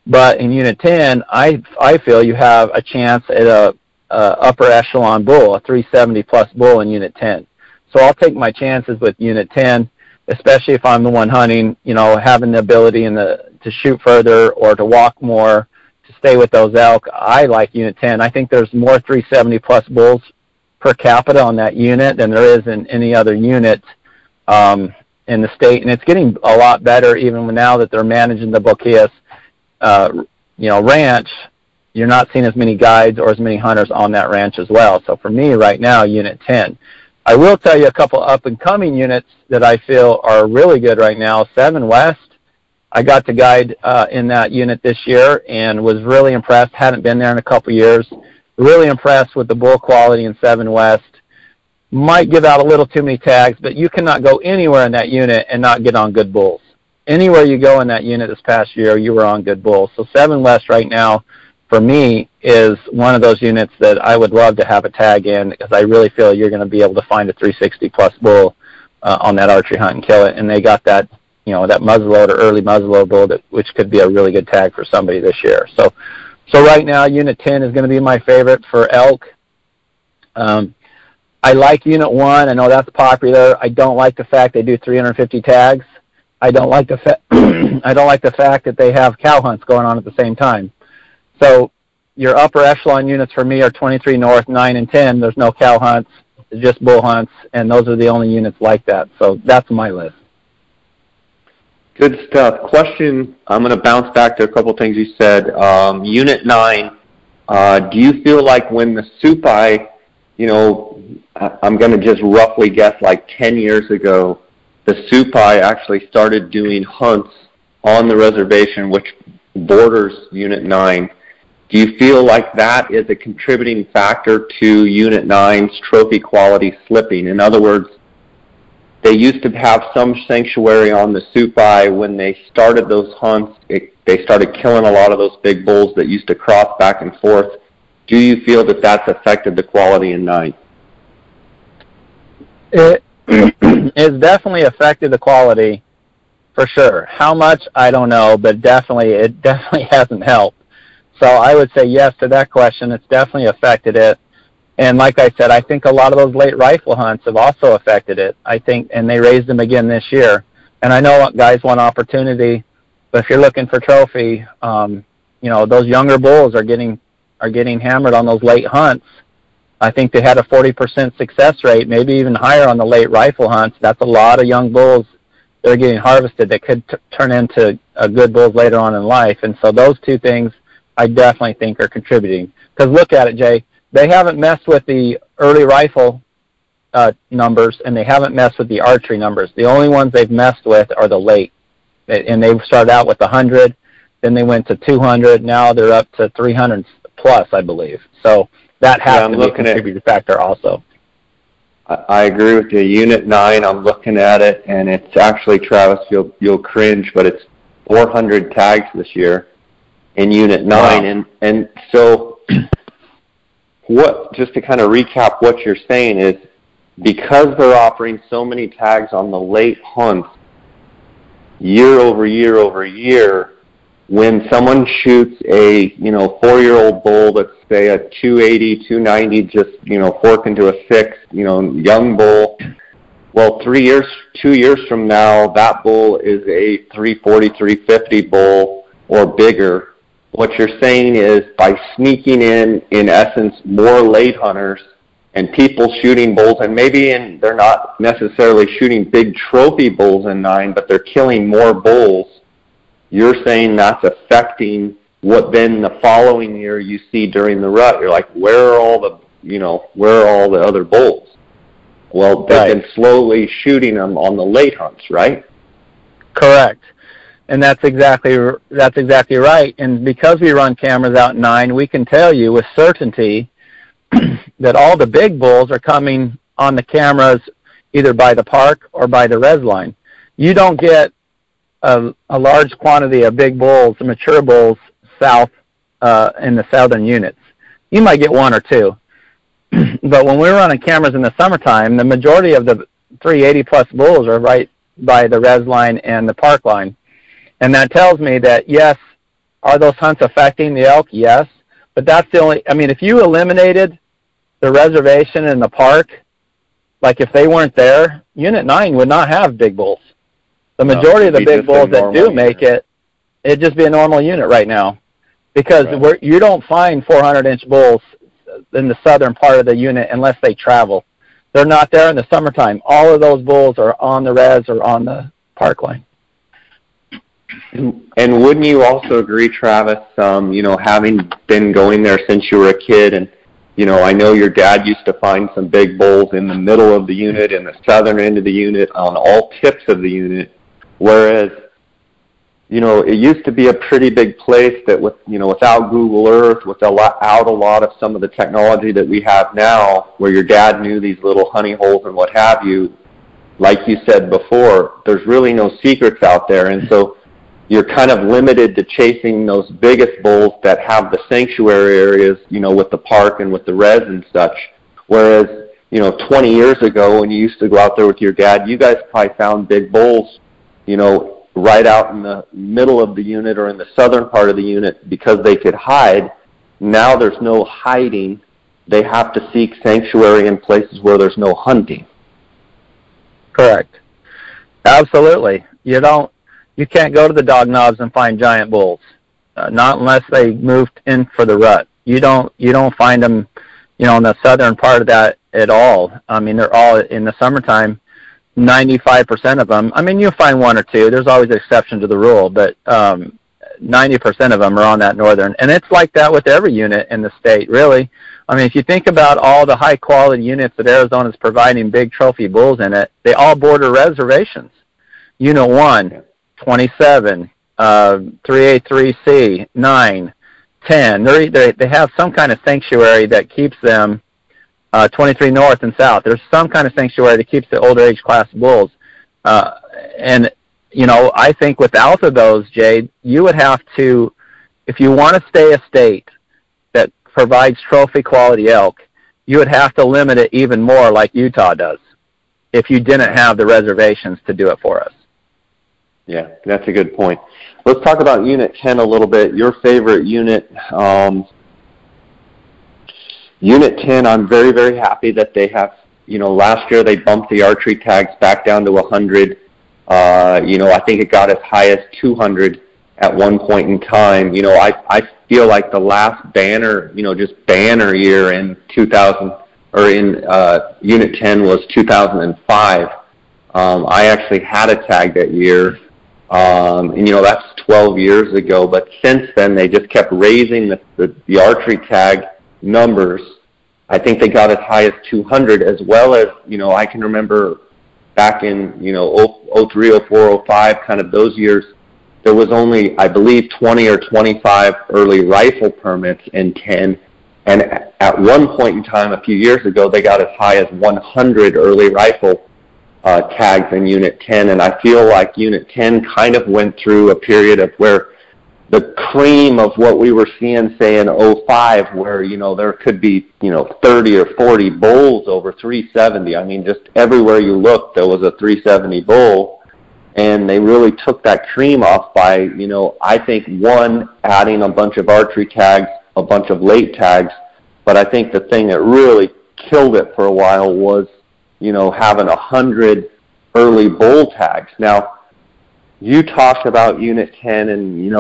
But in Unit 10, I feel you have a chance at a upper echelon bull, a 370-plus bull in Unit 10. So I'll take my chances with Unit 10, especially if I'm the one hunting, having the ability to shoot further or to walk more, to stay with those elk. I like Unit 10. I think there's more 370-plus bulls per capita on that unit than there is in any other unit in the state. And it's getting a lot better even now that they're managing the Boquillas, ranch. You're not seeing as many guides or as many hunters on that ranch as well. So for me right now, Unit 10. I will tell you a couple up-and-coming units that I feel are really good right now. 7 West, I got to guide in that unit this year and was really impressed. Hadn't been there in a couple years. Really impressed with the bull quality in 7 West. Might give out a little too many tags, but you cannot go anywhere in that unit and not get on good bulls. Anywhere you go in that unit this past year, you were on good bulls. So 7 West right now, for me, is one of those units that I would love to have a tag in because I really feel you're going to be able to find a 360-plus bull on that archery hunt and kill it. And they got that, that muzzleloader, early muzzleloader bull, which could be a really good tag for somebody this year. So right now, Unit 10 is going to be my favorite for elk. I like Unit 1. I know that's popular. I don't like the fact they do 350 tags. I don't like the fact that they have cow hunts going on at the same time. So your upper echelon units for me are 23 North, 9, and 10. There's no cow hunts, just bull hunts, and those are the only units like that. So that's my list. Good stuff. Question, I'm going to bounce back to a couple things you said. Unit 9, do you feel like when the Supai, I'm going to just roughly guess like 10 years ago, the Supai actually started doing hunts on the reservation, which borders Unit 9. Do you feel like that is a contributing factor to Unit 9's trophy quality slipping? In other words, they used to have some sanctuary on the Supai. When they started those hunts, they started killing a lot of those big bulls that used to cross back and forth. Do you feel that that's affected the quality in 9? It's definitely affected the quality, for sure. How much, I don't know, but it definitely hasn't helped. So I would say yes to that question. It's definitely affected it. And like I said, I think a lot of those late rifle hunts have also affected it. I think, and they raised them again this year. And I know guys want opportunity, but if you're looking for trophy, those younger bulls are getting hammered on those late hunts. I think they had a 40% success rate, maybe even higher on the late rifle hunts. That's a lot of young bulls that are getting harvested that could turn into good bulls later on in life. And so those two things I definitely think are contributing. Because look at it, Jay. They haven't messed with the early rifle numbers, and they haven't messed with the archery numbers. The only ones they've messed with are the late. And they started out with 100, then they went to 200. Now they're up to 300 plus, I believe. So that has to be a contributing factor also. I agree with you. Unit 9, I'm looking at it, and it's actually, Travis, you'll cringe, but it's 400 tags this year in Unit 9. Wow. And so just to kind of recap what you're saying is, because they're offering so many tags on the late hunts year over year over year, when someone shoots a, 4-year-old bull that's, say, a 280, 290, just, fork into a 6, young bull, well, 2 years from now, that bull is a 340, 350 bull or bigger. What you're saying is by sneaking in essence, more late hunters and people shooting bulls, and maybe they're not necessarily shooting big trophy bulls in 9, but they're killing more bulls. You're saying that's affecting what then the following year you see during the rut. You're like, where are all the other bulls? Well, they've been slowly shooting them on the late hunts, right? Correct. And that's exactly right. And because we run cameras out 9, we can tell you with certainty that all the big bulls are coming on the cameras either by the park or by the res line. You don't get a large quantity of big bulls, the mature bulls, south in the southern units. You might get 1 or 2. But when we're running cameras in the summertime, the majority of the 380-plus bulls are right by the res line and the park line. And that tells me that, yes, are those hunts affecting the elk? Yes. But that's the only, if you eliminated the reservation in the park, like if they weren't there, Unit 9 would not have big bulls. The majority of the big bulls that do make it, it'd just be a normal unit right now. Because you don't find 400-inch bulls in the southern part of the unit unless they travel. They're not there in the summertime. All of those bulls are on the res or on the park line. And wouldn't you also agree, Travis, having been going there since you were a kid, and, I know your dad used to find some big bulls in the middle of the unit, in the southern end of the unit, on all tips of the unit, whereas, it used to be a pretty big place that without Google Earth, without a lot of some of the technology that we have now, where your dad knew these little honey holes and what have you, like you said before, there's really no secrets out there. And so you're kind of limited to chasing those biggest bulls that have the sanctuary areas, with the park and with the res and such. Whereas, 20 years ago when you used to go out there with your dad, you guys probably found big bulls, right out in the middle of the unit or in the southern part of the unit because they could hide. Now there's no hiding. They have to seek sanctuary in places where there's no hunting. Correct. Absolutely. You can't go to the Dog Knobs and find giant bulls, not unless they moved in for the rut. You don't find them, in the southern part of that at all. They're all in the summertime. 95% of them. You'll find 1 or 2. There's always an exception to the rule, but 90% of them are on that northern. And it's like that with every unit in the state, really. If you think about all the high-quality units that Arizona is providing big trophy bulls in it, they all border reservations. Unit 1, 27, 3A3C, 9, 10. They have some kind of sanctuary that keeps them 23 north and south. There's some kind of sanctuary that keeps the older age class bulls. And, I think without those, Jade, you would have to, if you want to stay a state that provides trophy quality elk, you would have to limit it even more like Utah does if you didn't have the reservations to do it for us. Yeah, that's a good point. Let's talk about Unit 10 a little bit. Your favorite unit. Unit 10, I'm very, very happy that they have, last year they bumped the archery tags back down to 100. I think it got as high as 200 at one point in time. I feel like the last banner, just banner year in 2000, or in Unit 10 was 2005. I actually had a tag that year. That's 12 years ago, but since then they just kept raising the archery tag numbers. I think they got as high as 200, as well as, I can remember back in, 03, 04, 05, kind of those years, there was only, I believe, 20 or 25 early rifle permits in 10. And at one point in time, a few years ago, they got as high as 100 early rifle tags in Unit 10. And I feel like Unit 10 kind of went through a period of where the cream of what we were seeing, say, in 05, where, there could be, 30 or 40 bulls over 370. Just everywhere you looked, there was a 370 bull. and they really took that cream off by, I think, one, adding a bunch of archery tags, a bunch of late tags, but I think the thing that really killed it for a while was, having 100 early bull tags. Now, you talked about Unit 10 and,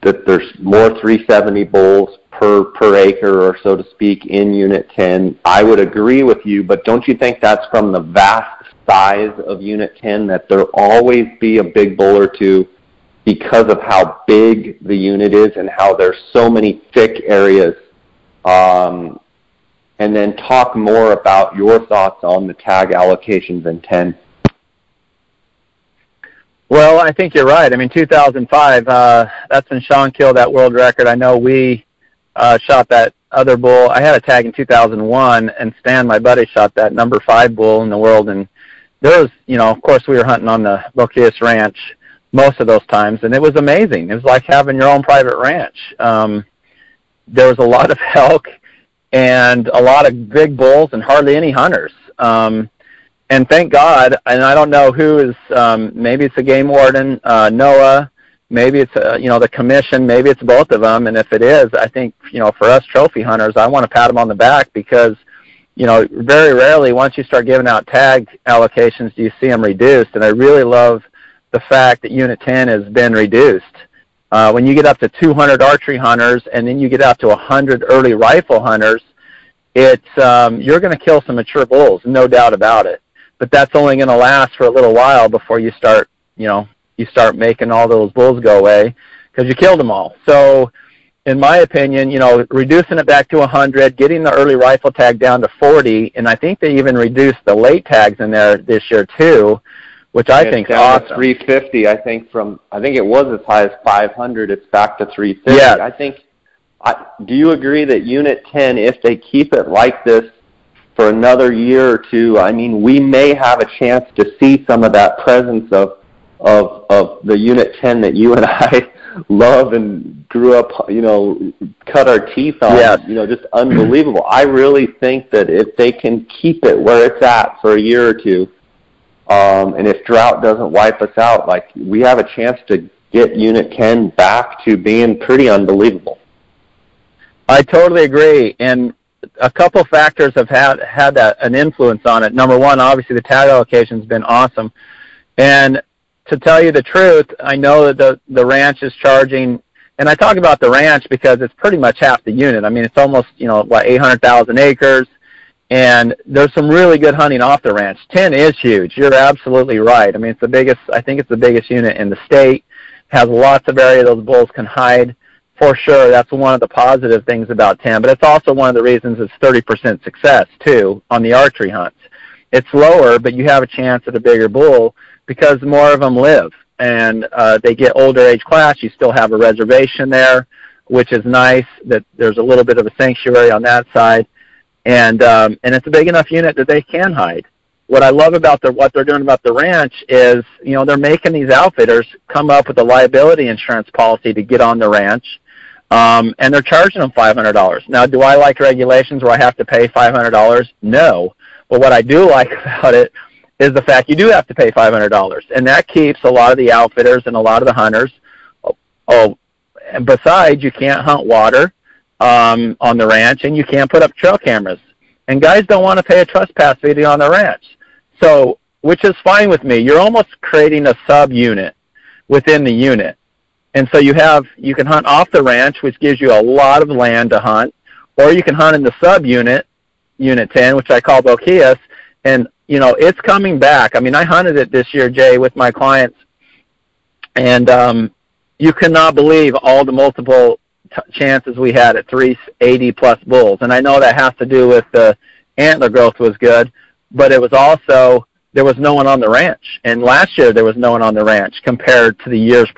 that there's more 370 bulls per acre, or so to speak, in Unit 10. I would agree with you, but don't you think that's from the vast size of Unit 10 that there'll always be a big bull or two because of how big the unit is and how there's so many thick areas? And then talk more about your thoughts on the tag allocations in 10. Well, I think you're right. I mean, 2005, that's when Sean killed that world record. I know we shot that other bull. I had a tag in 2001, and Stan, my buddy, shot that number 5 bull in the world. And there was, of course, we were hunting on the Boquillas Ranch most of those times, and it was amazing. It was like having your own private ranch. There was a lot of elk and a lot of big bulls and hardly any hunters. And thank God, and I don't know who is, maybe it's the game warden, Noah, maybe it's, the commission, maybe it's both of them. And if it is, I think, for us trophy hunters, I want to pat them on the back because, very rarely once you start giving out tag allocations do you see them reduced. And I really love the fact that Unit 10 has been reduced. When you get up to 200 archery hunters and then you get up to 100 early rifle hunters, it's you're going to kill some mature bulls, no doubt about it. But that's only going to last for a little while before you start, you start making all those bulls go away because you killed them all. So, in my opinion, reducing it back to 100, getting the early rifle tag down to 40, and I think they even reduced the late tags in there this year too, which I think is awesome. 350, I think it was as high as 500. It's back to 350. Yeah. Do you agree that Unit 10, if they keep it like this for another year or two, I mean, we may have a chance to see some of that presence of the Unit 10 that you and I love and grew up, cut our teeth on, yes. Just unbelievable. I really think that if they can keep it where it's at for a year or two, and if drought doesn't wipe us out, we have a chance to get Unit 10 back to being pretty unbelievable. I totally agree, and a couple factors have had an influence on it. Number one, obviously the tag allocation has been awesome, and to tell you the truth, I know that the ranch is charging, and I talk about the ranch because it's pretty much half the unit. I mean, it's almost 800,000 acres, and there's some really good hunting off the ranch. 10 is huge. You're absolutely right. I mean, it's the biggest. I think it's the biggest unit in the state. Has lots of area those bulls can hide. For sure, that's one of the positive things about 10, but it's also one of the reasons it's 30% success, too, on the archery hunts. It's lower, but you have a chance at a bigger bull because more of them live, and they get older age class. You still have a reservation there, which is nice, that there's a little bit of a sanctuary on that side, and it's a big enough unit that they can hide. What I love about what they're doing about the ranch is, they're making these outfitters come up with a liability insurance policy to get on the ranch. And they're charging them $500. Now, do I like regulations where I have to pay $500? No. But what I do like about it is the fact you do have to pay $500. And that keeps a lot of the outfitters and a lot of the hunters. And besides, you can't hunt water on the ranch, and you can't put up trail cameras. And guys don't want to pay a trespass fee on the ranch. So, which is fine with me. You're almost creating a sub-unit within the unit. And so you can hunt off the ranch, which gives you a lot of land to hunt, or you can hunt in the sub-unit, Unit 10, which I call Boquillas, and, it's coming back. I mean, I hunted it this year, Jay, with my clients, and you cannot believe all the multiple chances we had at 380-plus bulls. And I know that has to do with the antler growth was good, but it was also, there was no one on the ranch. And last year there was no one on the ranch compared to the years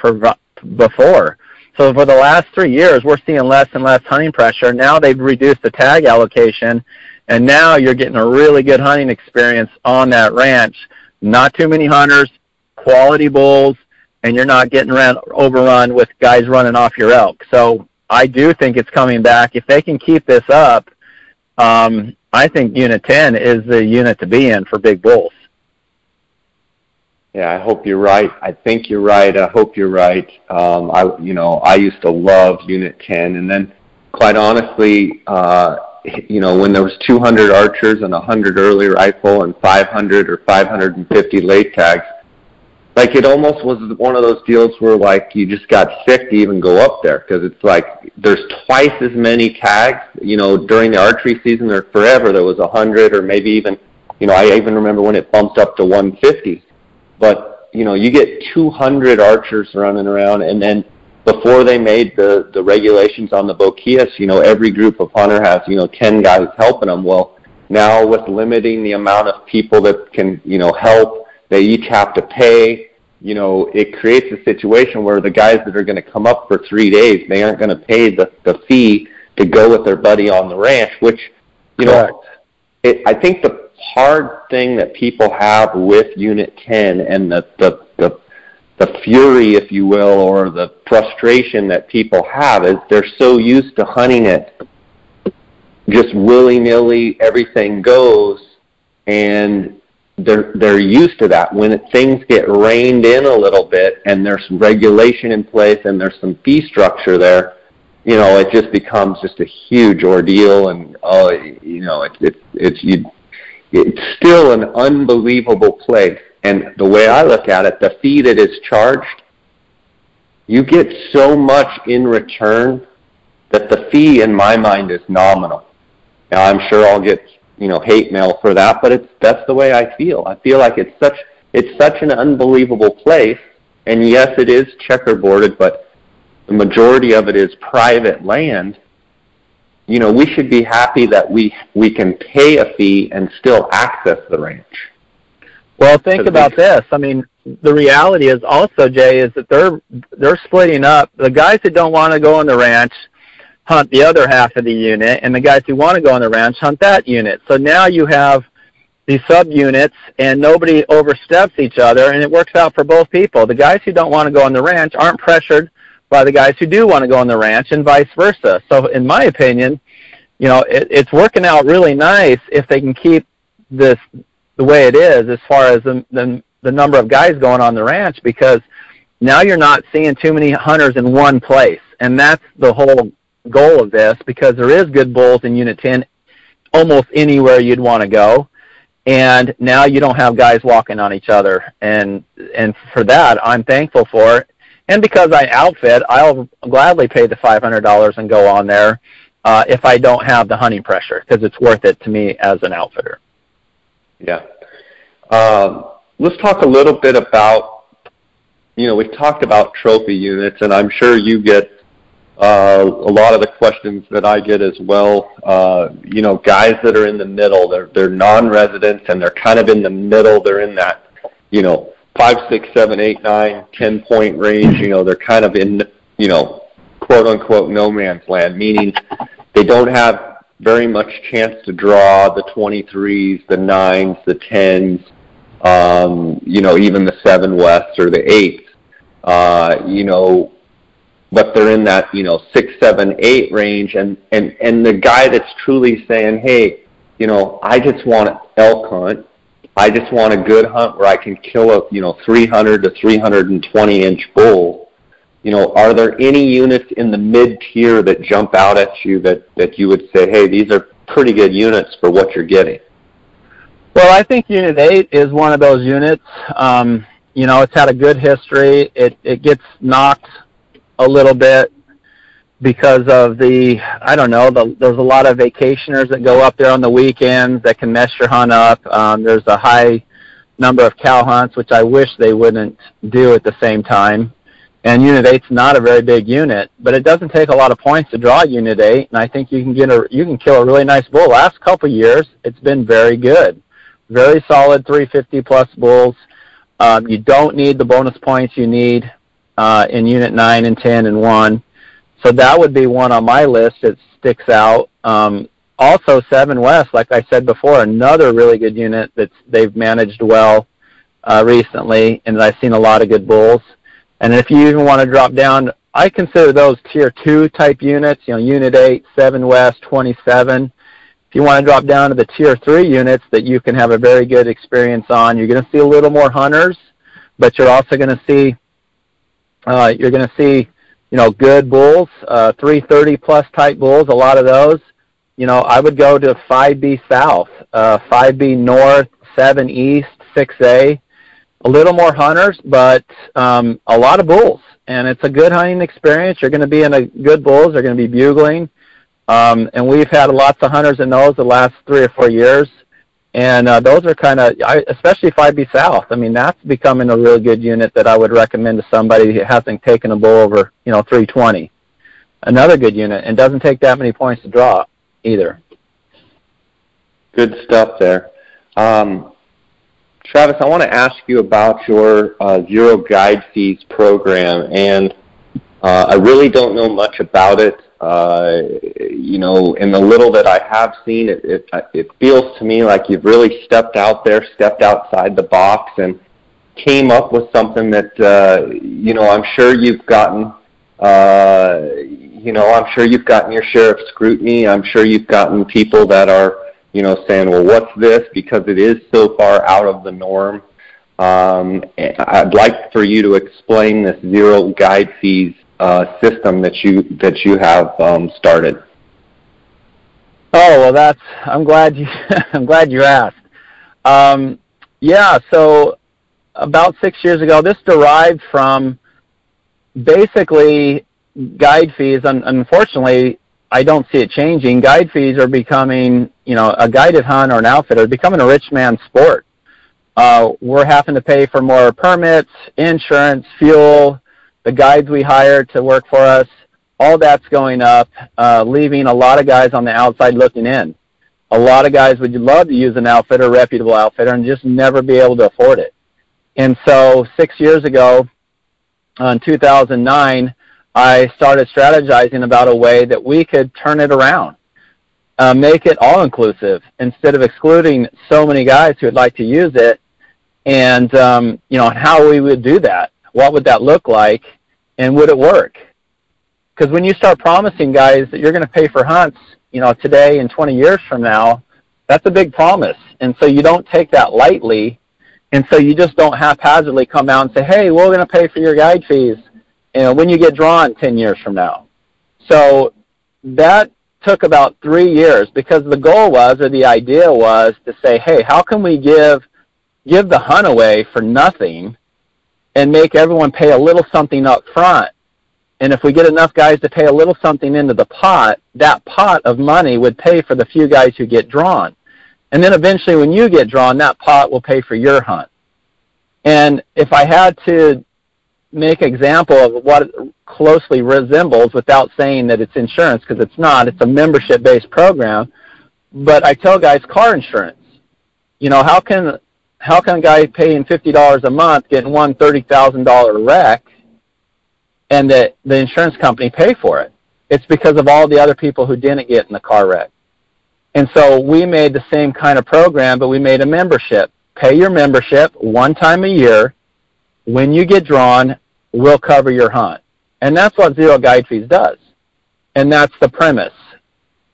before. So for the last 3 years, we're seeing less and less hunting pressure. Now they've reduced the tag allocation, and now you're getting a really good hunting experience on that ranch. Not too many hunters, quality bulls, and you're not getting overrun with guys running off your elk. So I do think it's coming back. If they can keep this up, I think Unit 10 is the unit to be in for big bulls. Yeah, I hope you're right. I think you're right. I hope you're right. I used to love Unit 10, and then, quite honestly, when there was 200 archers and 100 early rifle and 500 or 550 late tags, like it almost was one of those deals where like you just got sick to even go up there, because it's like there's twice as many tags. During the archery season, there forever there was 100 or maybe even, I even remember when it bumped up to 150. But you get 200 archers running around, and then before they made the regulations on the boquillas, every group of hunter has 10 guys helping them. Well, now with limiting the amount of people that can help, they each have to pay. It creates a situation where the guys that are going to come up for 3 days, they aren't going to pay the fee to go with their buddy on the ranch, which, I think the hard thing that people have with Unit 10 and the fury, if you will, or the frustration that people have is they're so used to hunting it just willy-nilly, everything goes, and they're used to that. When things get reined in a little bit and there's some regulation in place and there's some fee structure there, it just becomes just a huge ordeal. And it's still an unbelievable place. And the way I look at it, the fee that is charged, you get so much in return that the fee in my mind is nominal. Now I'm sure I'll get hate mail for that, but that's the way I feel. I feel like it's such an unbelievable place, and yes, it is checkerboarded, but the majority of it is private land. We should be happy that we can pay a fee and still access the ranch. Well, think about this. I mean, the reality is also, Jay, is that they're splitting up. The guys that don't want to go on the ranch hunt the other half of the unit, and the guys who want to go on the ranch hunt that unit. So now you have these subunits, and nobody oversteps each other, and it works out for both people. The guys who don't want to go on the ranch aren't pressured by the guys who do want to go on the ranch, and vice versa. So in my opinion, it's working out really nice if they can keep this the way it is as far as the number of guys going on the ranch, because now you're not seeing too many hunters in one place, and that's the whole goal of this, because there is good bulls in Unit 10 almost anywhere you'd want to go, and now you don't have guys walking on each other, and for that I'm thankful for it. And because I outfit, I'll gladly pay the $500 and go on there if I don't have the hunting pressure, because it's worth it to me as an outfitter. Yeah. Let's talk a little bit about, we've talked about trophy units, and I'm sure you get a lot of the questions that I get as well. Guys that are in the middle, they're non-residents, and they're kind of in the middle. They're in that, 5, 6, 7, 8, 9, 10-point range. They're kind of in, quote unquote no man's land, meaning they don't have very much chance to draw the 23s, the 9s, the 10s, even the 7 West or the 8s, but they're in that, 6, 7, 8 range, and the guy that's truly saying, hey, I just want an elk hunt. I just want a good hunt where I can kill a, 300 to 320 inch bull. Are there any units in the mid-tier that jump out at you that you would say, hey, these are pretty good units for what you're getting? Well, I think Unit 8 is one of those units. It's had a good history. It gets knocked a little bit because of there's a lot of vacationers that go up there on the weekends that can mess your hunt up. There's a high number of cow hunts, which I wish they wouldn't do at the same time. And Unit 8's not a very big unit, but it doesn't take a lot of points to draw Unit 8, and I think you can kill a really nice bull. Last couple of years, it's been very good. Very solid 350-plus bulls. You don't need the bonus points you need in Unit 9 and 10 and 1. So that would be one on my list that sticks out. Also, 7 West, like I said before, another really good unit that they've managed well recently, and I've seen a lot of good bulls. And if you even want to drop down, I consider those Tier 2 type units, Unit 8, 7 West, 27. If you want to drop down to the Tier 3 units that you can have a very good experience on, you're going to see a little more hunters, but you're also going to see good bulls, 330 plus type bulls, a lot of those. I would go to 5B South, 5B North, 7 East, 6A, a little more hunters, but a lot of bulls. And it's a good hunting experience. You're going to be in a good bulls. They're going to be bugling. And we've had lots of hunters in those the last 3 or 4 years. And those are kind of, especially 5B South. I mean, that's becoming a really good unit that I would recommend to somebody who hasn't taken a bull over, 320. Another good unit, and doesn't take that many points to draw either. Good stuff there. Travis, I want to ask you about your Zero Guide Fees program, and I really don't know much about it. In the little that I have seen, it feels to me like you've really stepped out there, stepped outside the box, and came up with something that, I'm sure you've gotten, I'm sure you've gotten your share of scrutiny. I'm sure you've gotten people that are, saying, well, what's this? Because it is so far out of the norm. I'd like for you to explain this Zero Guide Fees system that you have started. Oh, well, I'm glad you asked. So about 6 years ago, this derived from basically guide fees. Unfortunately, I don't see it changing. Guide fees are becoming, a guided hunt or an outfitter becoming a rich man's sport. We're having to pay for more permits, insurance, fuel, the guides we hire to work for us. All that's going up, leaving a lot of guys on the outside looking in. A lot of guys would love to use an outfitter, a reputable outfitter, and just never be able to afford it. And so 6 years ago, in 2009, I started strategizing about a way that we could turn it around, make it all-inclusive instead of excluding so many guys who would like to use it, and, how we would do that. What would that look like, and would it work? Because when you start promising guys that you're going to pay for hunts, today and 20 years from now, that's a big promise. And so you don't take that lightly, and so you just don't haphazardly come out and say, hey, we're going to pay for your guide fees when you get drawn 10 years from now. So that took about 3 years, because the goal was, or the idea was, to say, hey, how can we give the hunt away for nothing and make everyone pay a little something up front? And if we get enough guys to pay a little something into the pot, that pot of money would pay for the few guys who get drawn. And then eventually when you get drawn, that pot will pay for your hunt. And if I had to make an example of what it closely resembles, without saying that it's insurance, because it's not, it's a membership-based program, but I tell guys car insurance. How can a guy paying $50 a month get one $30,000 wreck and the insurance company pay for it? It's because of all the other people who didn't get in the car wreck. And so we made the same kind of program, but we made a membership. Pay your membership one time a year. When you get drawn, we'll cover your hunt. And that's what Zero Guide Fees does. And that's the premise.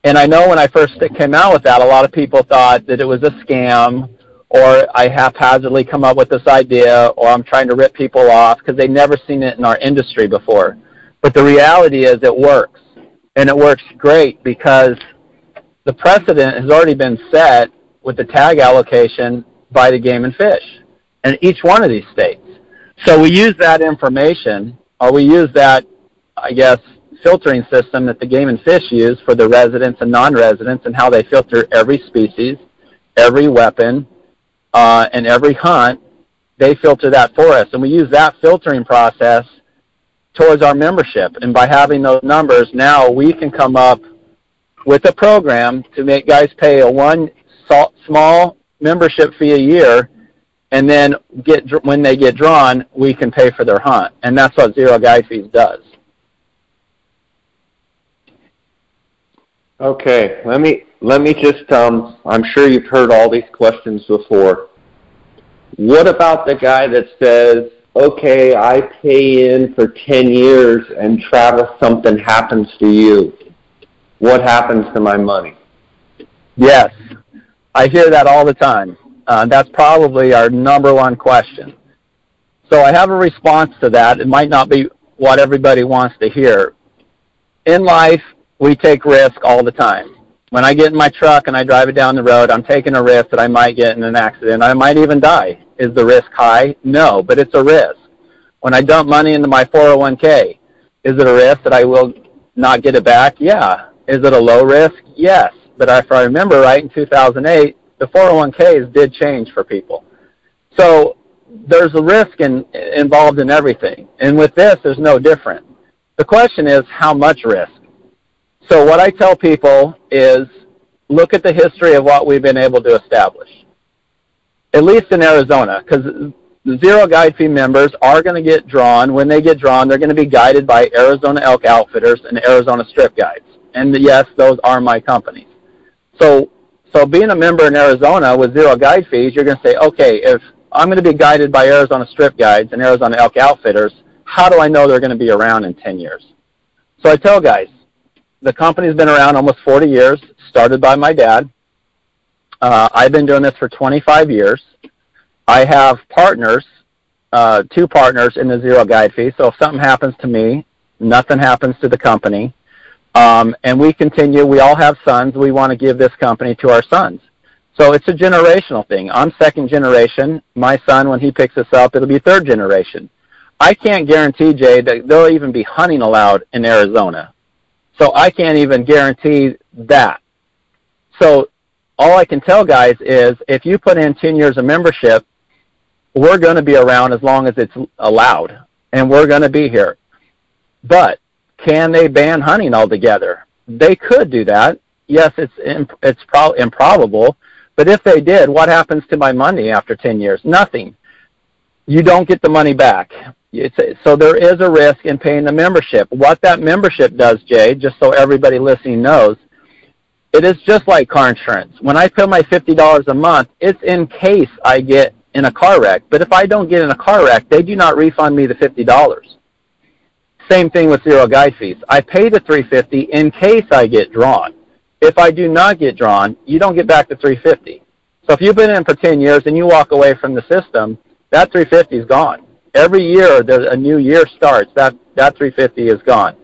And I know when I first came out with that, a lot of people thought that it was a scam, or I haphazardly come up with this idea, or I'm trying to rip people off because they've never seen it in our industry before. But the reality is it works. And it works great because the precedent has already been set with the tag allocation by the Game and Fish in each one of these states. So we use that information, or we use that, filtering system that the Game and Fish use for the residents and non-residents, and how they filter every species, every weapon, and every hunt. They filter that for us, and we use that filtering process towards our membership. And by having those numbers, now we can come up with a program to make guys pay one small membership fee a year, and then when they get drawn, we can pay for their hunt. And that's what Zero Guide Fees does. Okay, let me just, I'm sure you've heard all these questions before. What about the guy that says, okay, I pay in for 10 years and Travis, something happens to you? What happens to my money? Yes, I hear that all the time. That's probably our number one question. So I have a response to that. It might not be what everybody wants to hear. In life, we take risk all the time. When I get in my truck and I drive it down the road, I'm taking a risk that I might get in an accident. I might even die. Is the risk high? No, but it's a risk. When I dump money into my 401k, is it a risk that I will not get it back? Yeah. Is it a low risk? Yes. But if I remember right, in 2008, the 401ks did change for people. So there's a risk involved in everything. And with this, there's no different. The question is, how much risk? So what I tell people is, look at the history of what we've been able to establish, at least in Arizona, because the zero guide fee members are going to get drawn. When they get drawn, they're going to be guided by Arizona Elk Outfitters and Arizona Strip Guides. And yes, those are my companies. So being a member in Arizona with zero guide fees, you're going to say, okay, if I'm going to be guided by Arizona Strip Guides and Arizona Elk Outfitters, how do I know they're going to be around in 10 years? So I tell guys, the company's been around almost 40 years, started by my dad. I've been doing this for 25 years. I have partners, 2 partners in the zero guide fee. So if something happens to me, nothing happens to the company. And we continue. We all have sons. We want to give this company to our sons. So it's a generational thing. I'm 2nd generation. My son, when he picks us up, it'll be 3rd generation. I can't guarantee, Jay, that there'll even be hunting allowed in Arizona. So I can't even guarantee that. So all I can tell guys is, if you put in 10 years of membership, we're going to be around as long as it's allowed, and we're going to be here. But can they ban hunting altogether? They could do that. Yes, it's probably improbable, but if they did, what happens to my money after 10 years? Nothing. You don't get the money back. So there is a risk in paying the membership. What that membership does, Jay, just so everybody listening knows, it is just like car insurance. When I pay my $50 a month, it's in case I get in a car wreck. But if I don't get in a car wreck, they do not refund me the $50. Same thing with zero guide fees. I pay the $350 in case I get drawn. If I do not get drawn, you don't get back the $350. So if you've been in for 10 years and you walk away from the system, that $350 is gone. Every year a new year starts, that $350 is gone.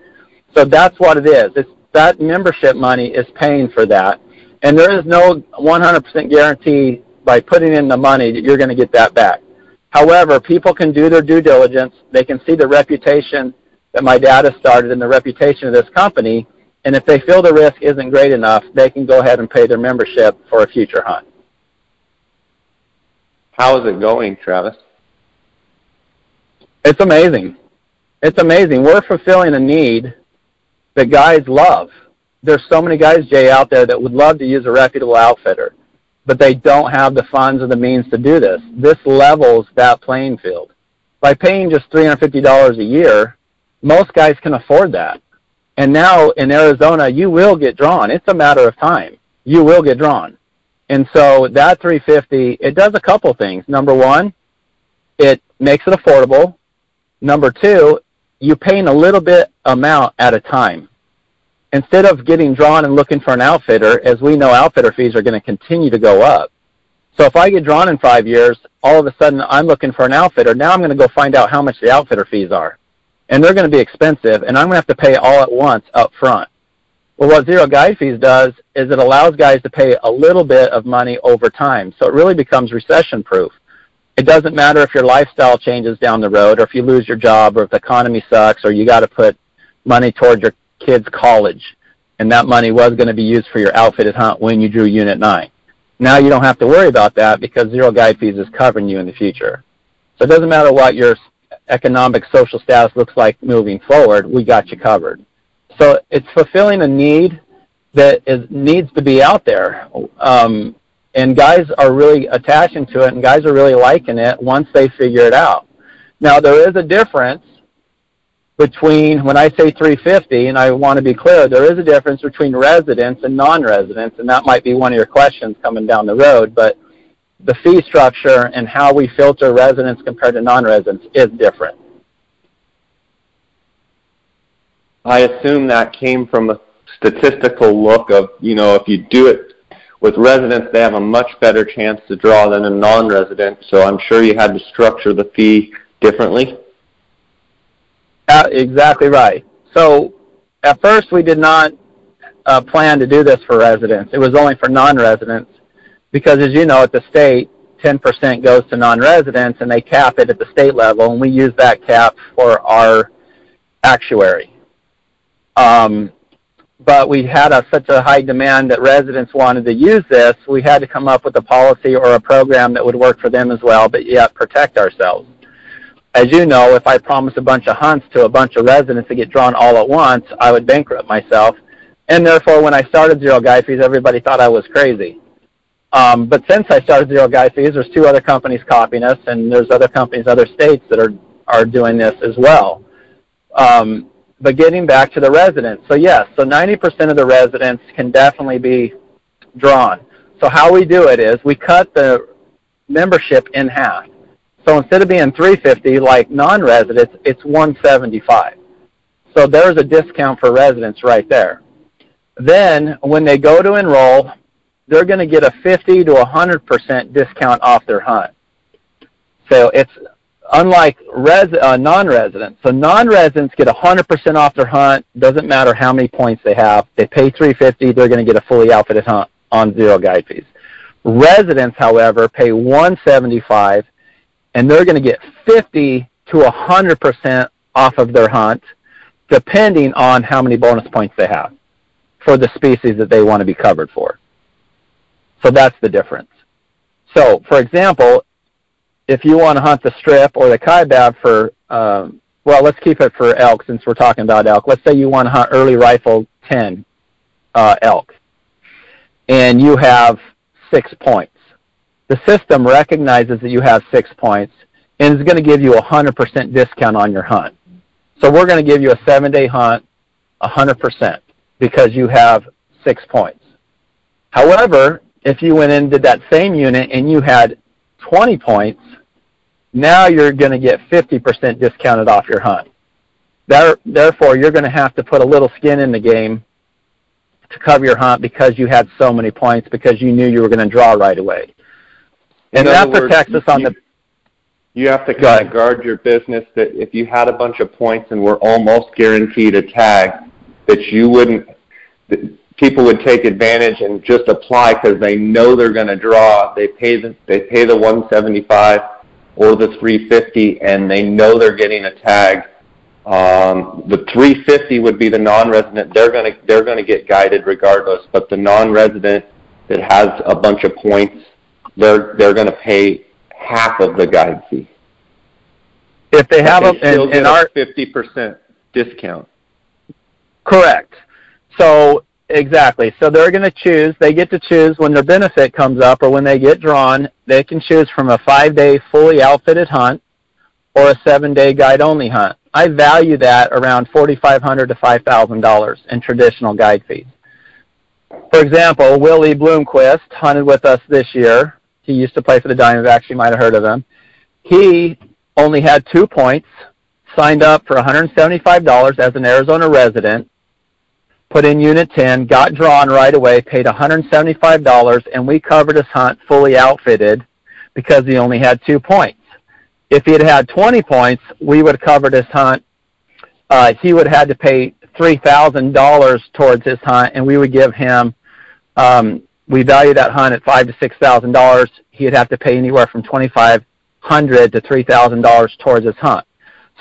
So that's what it is. It's that membership money is paying for that. And there is no 100% guarantee by putting in the money that you're going to get that back. However, people can do their due diligence. They can see the reputation that my dad has started and the reputation of this company. And if they feel the risk isn't great enough, they can go ahead and pay their membership for a future hunt. How is it going, Travis? It's amazing. It's amazing. We're fulfilling a need that guys love. There's so many guys, Jay, out there that would love to use a reputable outfitter, but they don't have the funds or the means to do this. This levels that playing field. By paying just $350 a year, most guys can afford that. And now in Arizona, you will get drawn. It's a matter of time. You will get drawn. And so that $350, it does a couple things. Number one, it makes it affordable. Number two, you're paying a little bit amount at a time. Instead of getting drawn and looking for an outfitter, as we know, outfitter fees are going to continue to go up. So if I get drawn in 5 years, all of a sudden I'm looking for an outfitter. Now I'm going to go find out how much the outfitter fees are. And they're going to be expensive, and I'm going to have to pay all at once up front. Well, what zero guide fees does is it allows guys to pay a little bit of money over time. So it really becomes recession-proof. It doesn't matter if your lifestyle changes down the road, or if you lose your job, or if the economy sucks, or you got to put money toward your kid's college, and that money was going to be used for your outfitted hunt when you drew Unit 9. Now you don't have to worry about that because zero guide fees is covering you in the future. So it doesn't matter what your economic social status looks like moving forward, we got you covered. So it's fulfilling a need that needs to be out there. And guys are really attaching to it, and guys are really liking it once they figure it out. Now, there is a difference between, when I say $350, and I want to be clear, there is a difference between residents and non-residents, and that might be one of your questions coming down the road, but the fee structure and how we filter residents compared to non-residents is different. I assume that came from a statistical look of, if you do it with residents, they have a much better chance to draw than a non-resident. So I'm sure you had to structure the fee differently? Exactly right. So at first we did not plan to do this for residents. It was only for non-residents because, as you know, at the state, 10% goes to non-residents, and they cap it at the state level, and we use that cap for our actuary. But we had such a high demand that residents wanted to use this, we had to come up with a policy or a program that would work for them as well, but yet protect ourselves. As you know, if I promise a bunch of hunts to a bunch of residents to get drawn all at once, I would bankrupt myself. And therefore, when I started Zero Guide Fees, everybody thought I was crazy. But since I started Zero Guide Fees, there's 2 other companies copying us, and there's other companies, other states that are doing this as well. But getting back to the residents, so yes, so 90% of the residents can definitely be drawn. So how we do it is we cut the membership in half. So instead of being $350 like non-residents, it's $175. So there's a discount for residents right there. Then when they go to enroll, they're going to get a 50 to 100% discount off their hunt. So it's unlike non-residents. So non-residents get 100% off their hunt. Doesn't matter how many points they have. They pay $350. They're going to get a fully outfitted hunt on Zero Guide Fees. Residents, however, pay $175, and they're going to get 50 to 100% off of their hunt, depending on how many bonus points they have for the species that they want to be covered for. So that's the difference. So, for example, if you want to hunt the strip or the kaibab for, well, let's keep it for elk since we're talking about elk. Let's say you want to hunt early rifle 10 elk, and you have 6 points. The system recognizes that you have 6 points and is going to give you a 100% discount on your hunt. So we're going to give you a 7-day hunt 100% because you have 6 points. However, if you went in and did that same unit and you had 20 points, now you're going to get 50% discounted off your hunt. Therefore, you're going to have to put a little skin in the game to cover your hunt because you had so many points because you knew you were going to draw right away. And that protects us on the... You have to kind of guard your business that if you had a bunch of points and were almost guaranteed a tag, that you wouldn't... People would take advantage and just apply because they know they're going to draw. They pay the $175 or the $350, and they know they're getting a tag. The $350 would be the non-resident. They're going to get guided regardless. But the non-resident that has a bunch of points, they're going to pay half of the guide fee. If they have a 50% discount. Correct. So. Exactly. So they're going to choose, they get to choose when their benefit comes up or when they get drawn, they can choose from a 5-day fully outfitted hunt or a 7-day guide-only hunt. I value that around $4,500 to $5,000 in traditional guide fees. For example, Willie Bloomquist hunted with us this year. He used to play for the Diamondbacks. You might have heard of him. He only had 2 points, signed up for $175 as an Arizona resident, put in Unit 10, got drawn right away, paid $175, and we covered his hunt fully outfitted because he only had 2 points. If he had had 20 points, we would have covered his hunt. He would have had to pay $3,000 towards his hunt, and we would give him, we value that hunt at $5,000 to $6,000. He'd have to pay anywhere from $2,500 to $3,000 towards his hunt.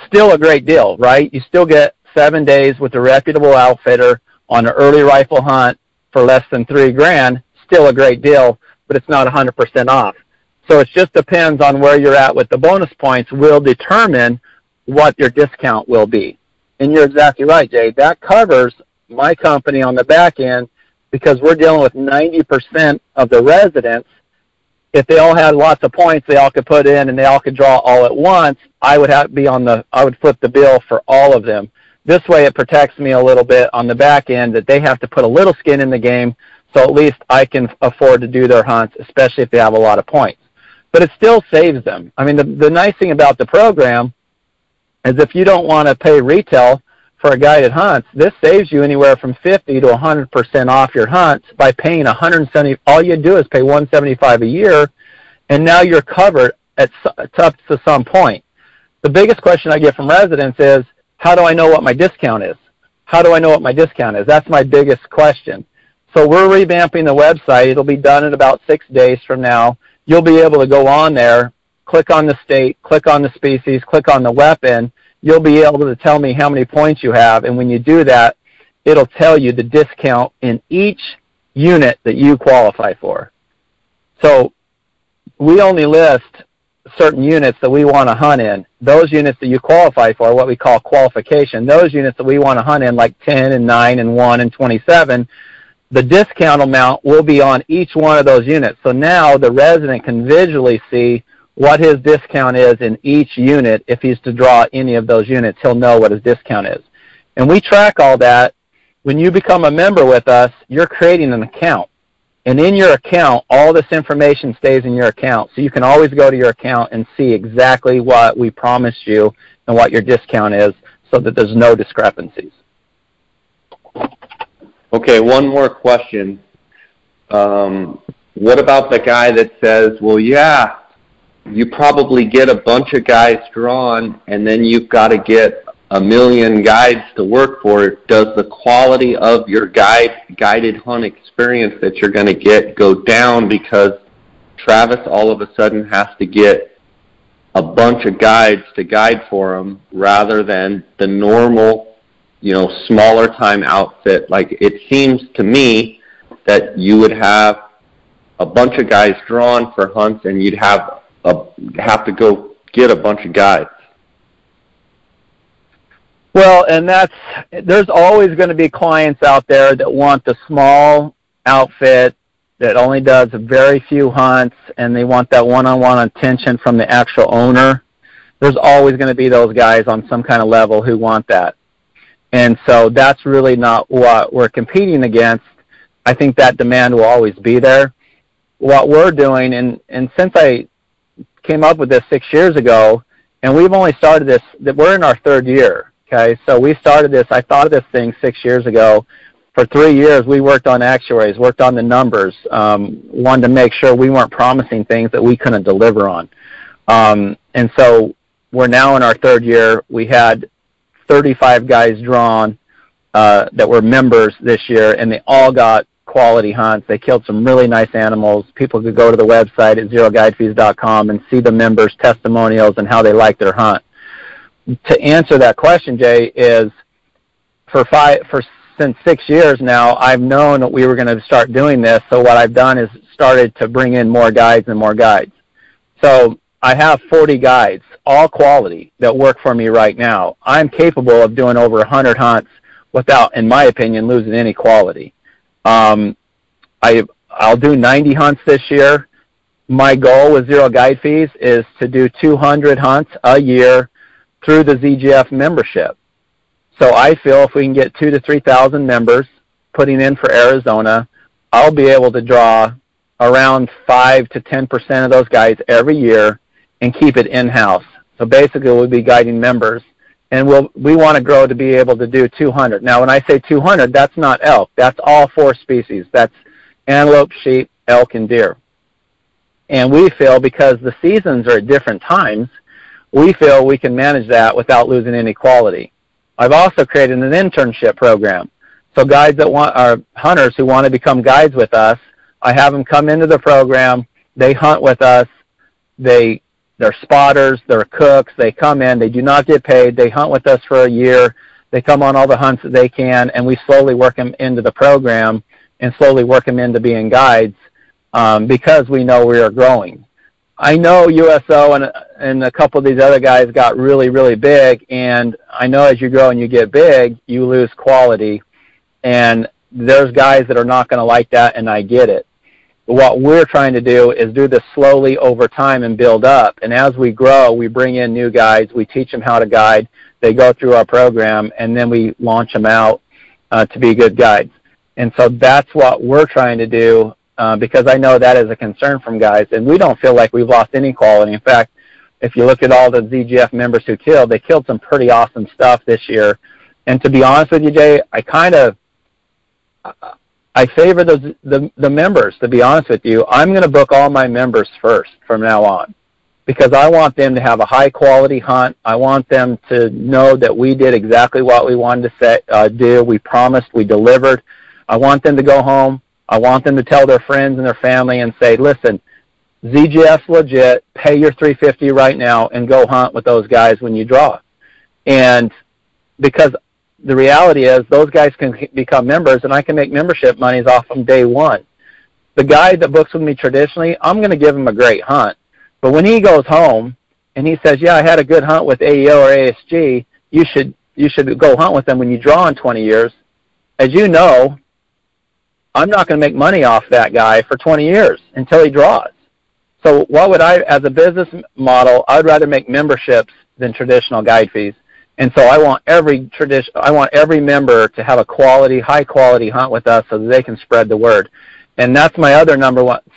Still a great deal, right? You still get 7 days with a reputable outfitter on an early rifle hunt for less than $3,000, still a great deal, but it's not 100% off. So it just depends on where you're at with the bonus points will determine what your discount will be. And you're exactly right, Jay. That covers my company on the back end because we're dealing with 90% of the residents. If they all had lots of points they all could put in and they all could draw all at once, I would flip the bill for all of them. This way it protects me a little bit on the back end that they have to put a little skin in the game so at least I can afford to do their hunts, especially if they have a lot of points. But it still saves them. I mean, the nice thing about the program is if you don't want to pay retail for a guided hunt, this saves you anywhere from 50 to 100% off your hunts by paying $170. All you do is pay $175 a year, and now you're covered up to some point. the biggest question I get from residents is, how do I know what my discount is? How do I know what my discount is? That's my biggest question. So we're revamping the website. It'll be done in about 6 days from now. You'll be able to go on there, click on the state, click on the species, click on the weapon. You'll be able to tell me how many points you have. And when you do that, it'll tell you the discount in each unit that you qualify for. So we only list certain units that we want to hunt in. Those units that you qualify for, what we call qualification, those units that we want to hunt in, like 10 and 9 and 1 and 27, the discount amount will be on each one of those units. So now the resident can visually see what his discount is in each unit. If he's to draw any of those units, he'll know what his discount is. And we track all that. When you become a member with us, you're creating an account. And in your account, all this information stays in your account. So you can always go to your account and see exactly what we promised you and what your discount is, so that there's no discrepancies. Okay, one more question. What about the guy that says, well, yeah, you probably get a bunch of guys drawn, and then you've got to get 1 million guides to work for it. Does the quality of your guided hunt experience that you're going to get go down because Travis all of a sudden has to get a bunch of guides to guide for him rather than the normal, smaller time outfit? Like, it seems to me that you would have a bunch of guys drawn for hunts, and you'd have to go get a bunch of guides. Well, and there's always going to be clients out there that want the small outfit that only does very few hunts, and they want that one-on-one attention from the actual owner. There's always going to be those guys on some kind of level who want that. And so that's really not what we're competing against. I think that demand will always be there. What we're doing, and since I came up with this 6 years ago, and we've only started this, we're in our 3rd year. Okay, so we started this, I thought of this thing 6 years ago. For 3 years, we worked on actuaries, worked on the numbers, wanted to make sure we weren't promising things that we couldn't deliver on. And so we're now in our 3rd year. We had 35 guys drawn that were members this year, and they all got quality hunts. They killed some really nice animals. People could go to the website at zeroguidefees.com and see the members' testimonials and how they like their hunt. To answer that question, Jay, is since 6 years now, I've known that we were going to start doing this. So what I've done is started to bring in more guides and more guides. So I have 40 guides, all quality, that work for me right now. I'm capable of doing over 100 hunts without, in my opinion, losing any quality. I'll do 90 hunts this year. My goal with Zero Guide Fees is to do 200 hunts a year through the ZGF membership. So I feel if we can get 2,000 to 3,000 members putting in for Arizona, I'll be able to draw around 5 to 10% of those guys every year and keep it in-house. So basically we'll be guiding members, and we want to grow to be able to do 200. Now when I say 200, that's not elk. That's all 4 species. That's antelope, sheep, elk, and deer. And we feel because the seasons are at different times, we feel we can manage that without losing any quality. I've also created an internship program. So guides that are hunters who want to become guides with us, I have them come into the program. They hunt with us. They're spotters. They're cooks. They come in. They do not get paid. They hunt with us for a year. They come on all the hunts that they can, and we slowly work them into the program and slowly work them into being guides because we know we are growing. I know USO and a couple of these other guys got really, really big, and I know as you grow and you get big, you lose quality, and there's guys that are not going to like that, and I get it. But what we're trying to do is do this slowly over time and build up, and as we grow, we bring in new guides, we teach them how to guide, they go through our program, and then we launch them out to be good guides. And so that's what we're trying to do. Because I know that is a concern from guys, and we don't feel like we've lost any quality. In fact, if you look at all the ZGF members who killed, they killed some pretty awesome stuff this year. And to be honest with you, Jay, I favor the members, to be honest with you. I'm going to book all my members first from now on. because I want them to have a high-quality hunt. I want them to know that we did exactly what we wanted to do. We promised, we delivered. I want them to go home. I want them to tell their friends and their family and say, listen, ZGF's legit, pay your $350 right now and go hunt with those guys when you draw. And because the reality is those guys can become members, and I can make membership monies off them day one. The guy that books with me traditionally, I'm going to give him a great hunt. But when he goes home and he says, yeah, I had a good hunt with AEO or ASG, you should go hunt with them when you draw in 20 years. As you know, I'm not going to make money off that guy for 20 years until he draws. So what would I, as a business model, I'd rather make memberships than traditional guide fees. And so I want every member to have a quality, high quality hunt with us so that they can spread the word. And that's my other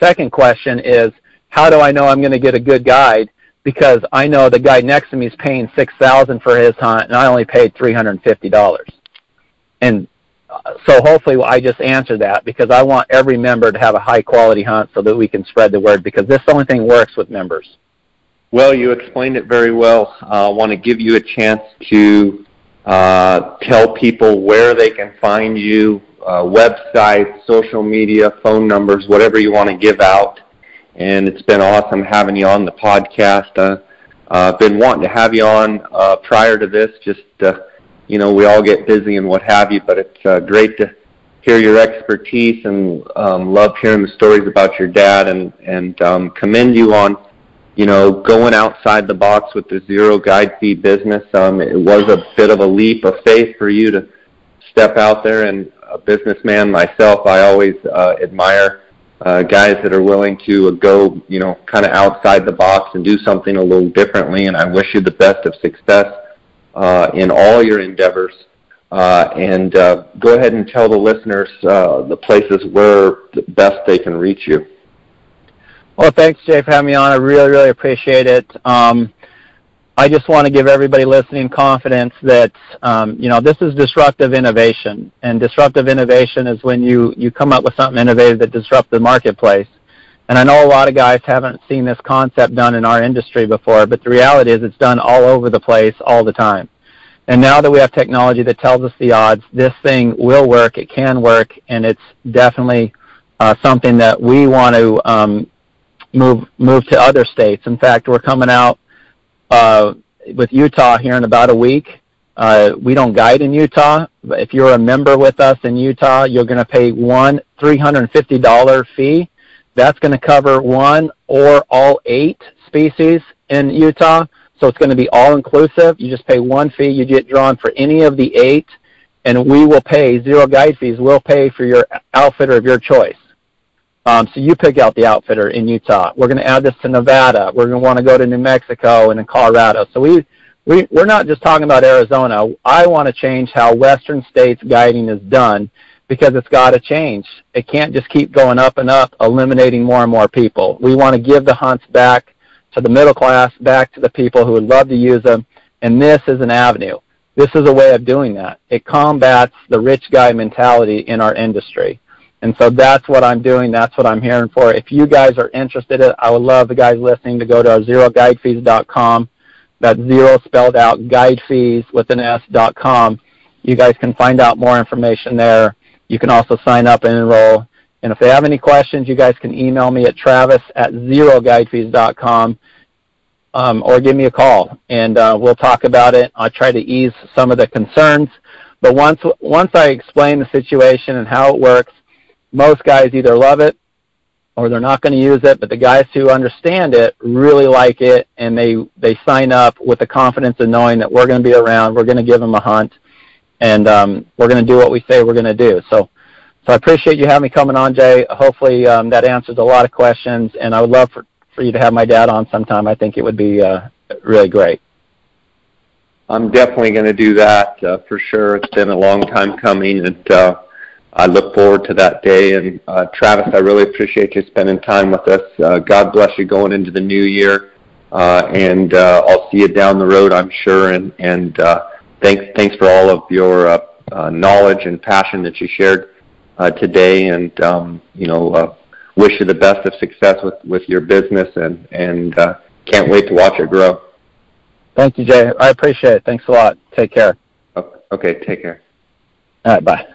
second question is, how do I know I'm going to get a good guide? Because I know the guy next to me is paying $6,000 for his hunt, and I only paid $350. And so hopefully I just answered that, because I want every member to have a high quality hunt so that we can spread the word, because this only thing works with members. Well, you explained it very well. I want to give you a chance to tell people where they can find you, websites, social media, phone numbers, whatever you want to give out. And it's been awesome having you on the podcast. I've been wanting to have you on prior to this, just, we all get busy and what have you, but it's great to hear your expertise, and love hearing the stories about your dad, and commend you on, going outside the box with the zero guide fee business. It was a bit of a leap of faith for you to step out there, and a businessman myself, I always admire guys that are willing to go, kind of outside the box and do something a little differently, and I wish you the best of success in all your endeavors. And go ahead and tell the listeners the places where the best they can reach you. Well, thanks, Jay, for having me on. I really, really appreciate it. I just want to give everybody listening confidence that, this is disruptive innovation. And disruptive innovation is when you come up with something innovative that disrupts the marketplace. And I know a lot of guys haven't seen this concept done in our industry before, but the reality is it's done all over the place all the time. And now that we have technology that tells us the odds, this thing will work, it can work, and it's definitely something that we want to move to other states. In fact, we're coming out with Utah here in about a week. We don't guide in Utah, but if you're a member with us in Utah, you're going to pay one $350 fee. That's going to cover one or all 8 species in Utah. So it's going to be all-inclusive. You just pay one fee. You get drawn for any of the 8, and we will pay, zero guide fees, we'll pay for your outfitter of your choice. So you pick out the outfitter in Utah. We're going to add this to Nevada. We're going to want to go to New Mexico and in Colorado. So we're not just talking about Arizona. I want to change how Western states guiding is done, because it's got to change. It can't just keep going up and up, eliminating more and more people. We want to give the hunts back to the middle class, back to the people who would love to use them, and this is an avenue. This is a way of doing that. It combats the rich guy mentality in our industry. And so that's what I'm doing. That's what I'm hearing for. If you guys are interested in it, I would love the guys listening to go to our zeroguidefees.com. That's zero spelled out, guidefees with an S.com. You guys can find out more information there. You can also sign up and enroll. And if they have any questions, you guys can email me at travis@zeroguidefees.com or give me a call, and we'll talk about it. I'll try to ease some of the concerns. But once I explain the situation and how it works, most guys either love it or they're not going to use it, but the guys who understand it really like it, and they sign up with the confidence of knowing that we're going to be around, we're going to give them a hunt, and we're going to do what we say we're going to do. So I appreciate you having me coming on, Jay. Hopefully that answers a lot of questions, and I would love for you to have my dad on sometime. I think it would be really great. I'm definitely going to do that for sure. It's been a long time coming, and I look forward to that day. And Travis, I really appreciate you spending time with us. God bless you going into the new year, and I'll see you down the road, I'm sure. And thanks for all of your knowledge and passion that you shared today. And wish you the best of success with your business, and can't wait to watch it grow. Thank you, Jay. I appreciate it. Thanks a lot. Take care. Okay, take care. All right, bye.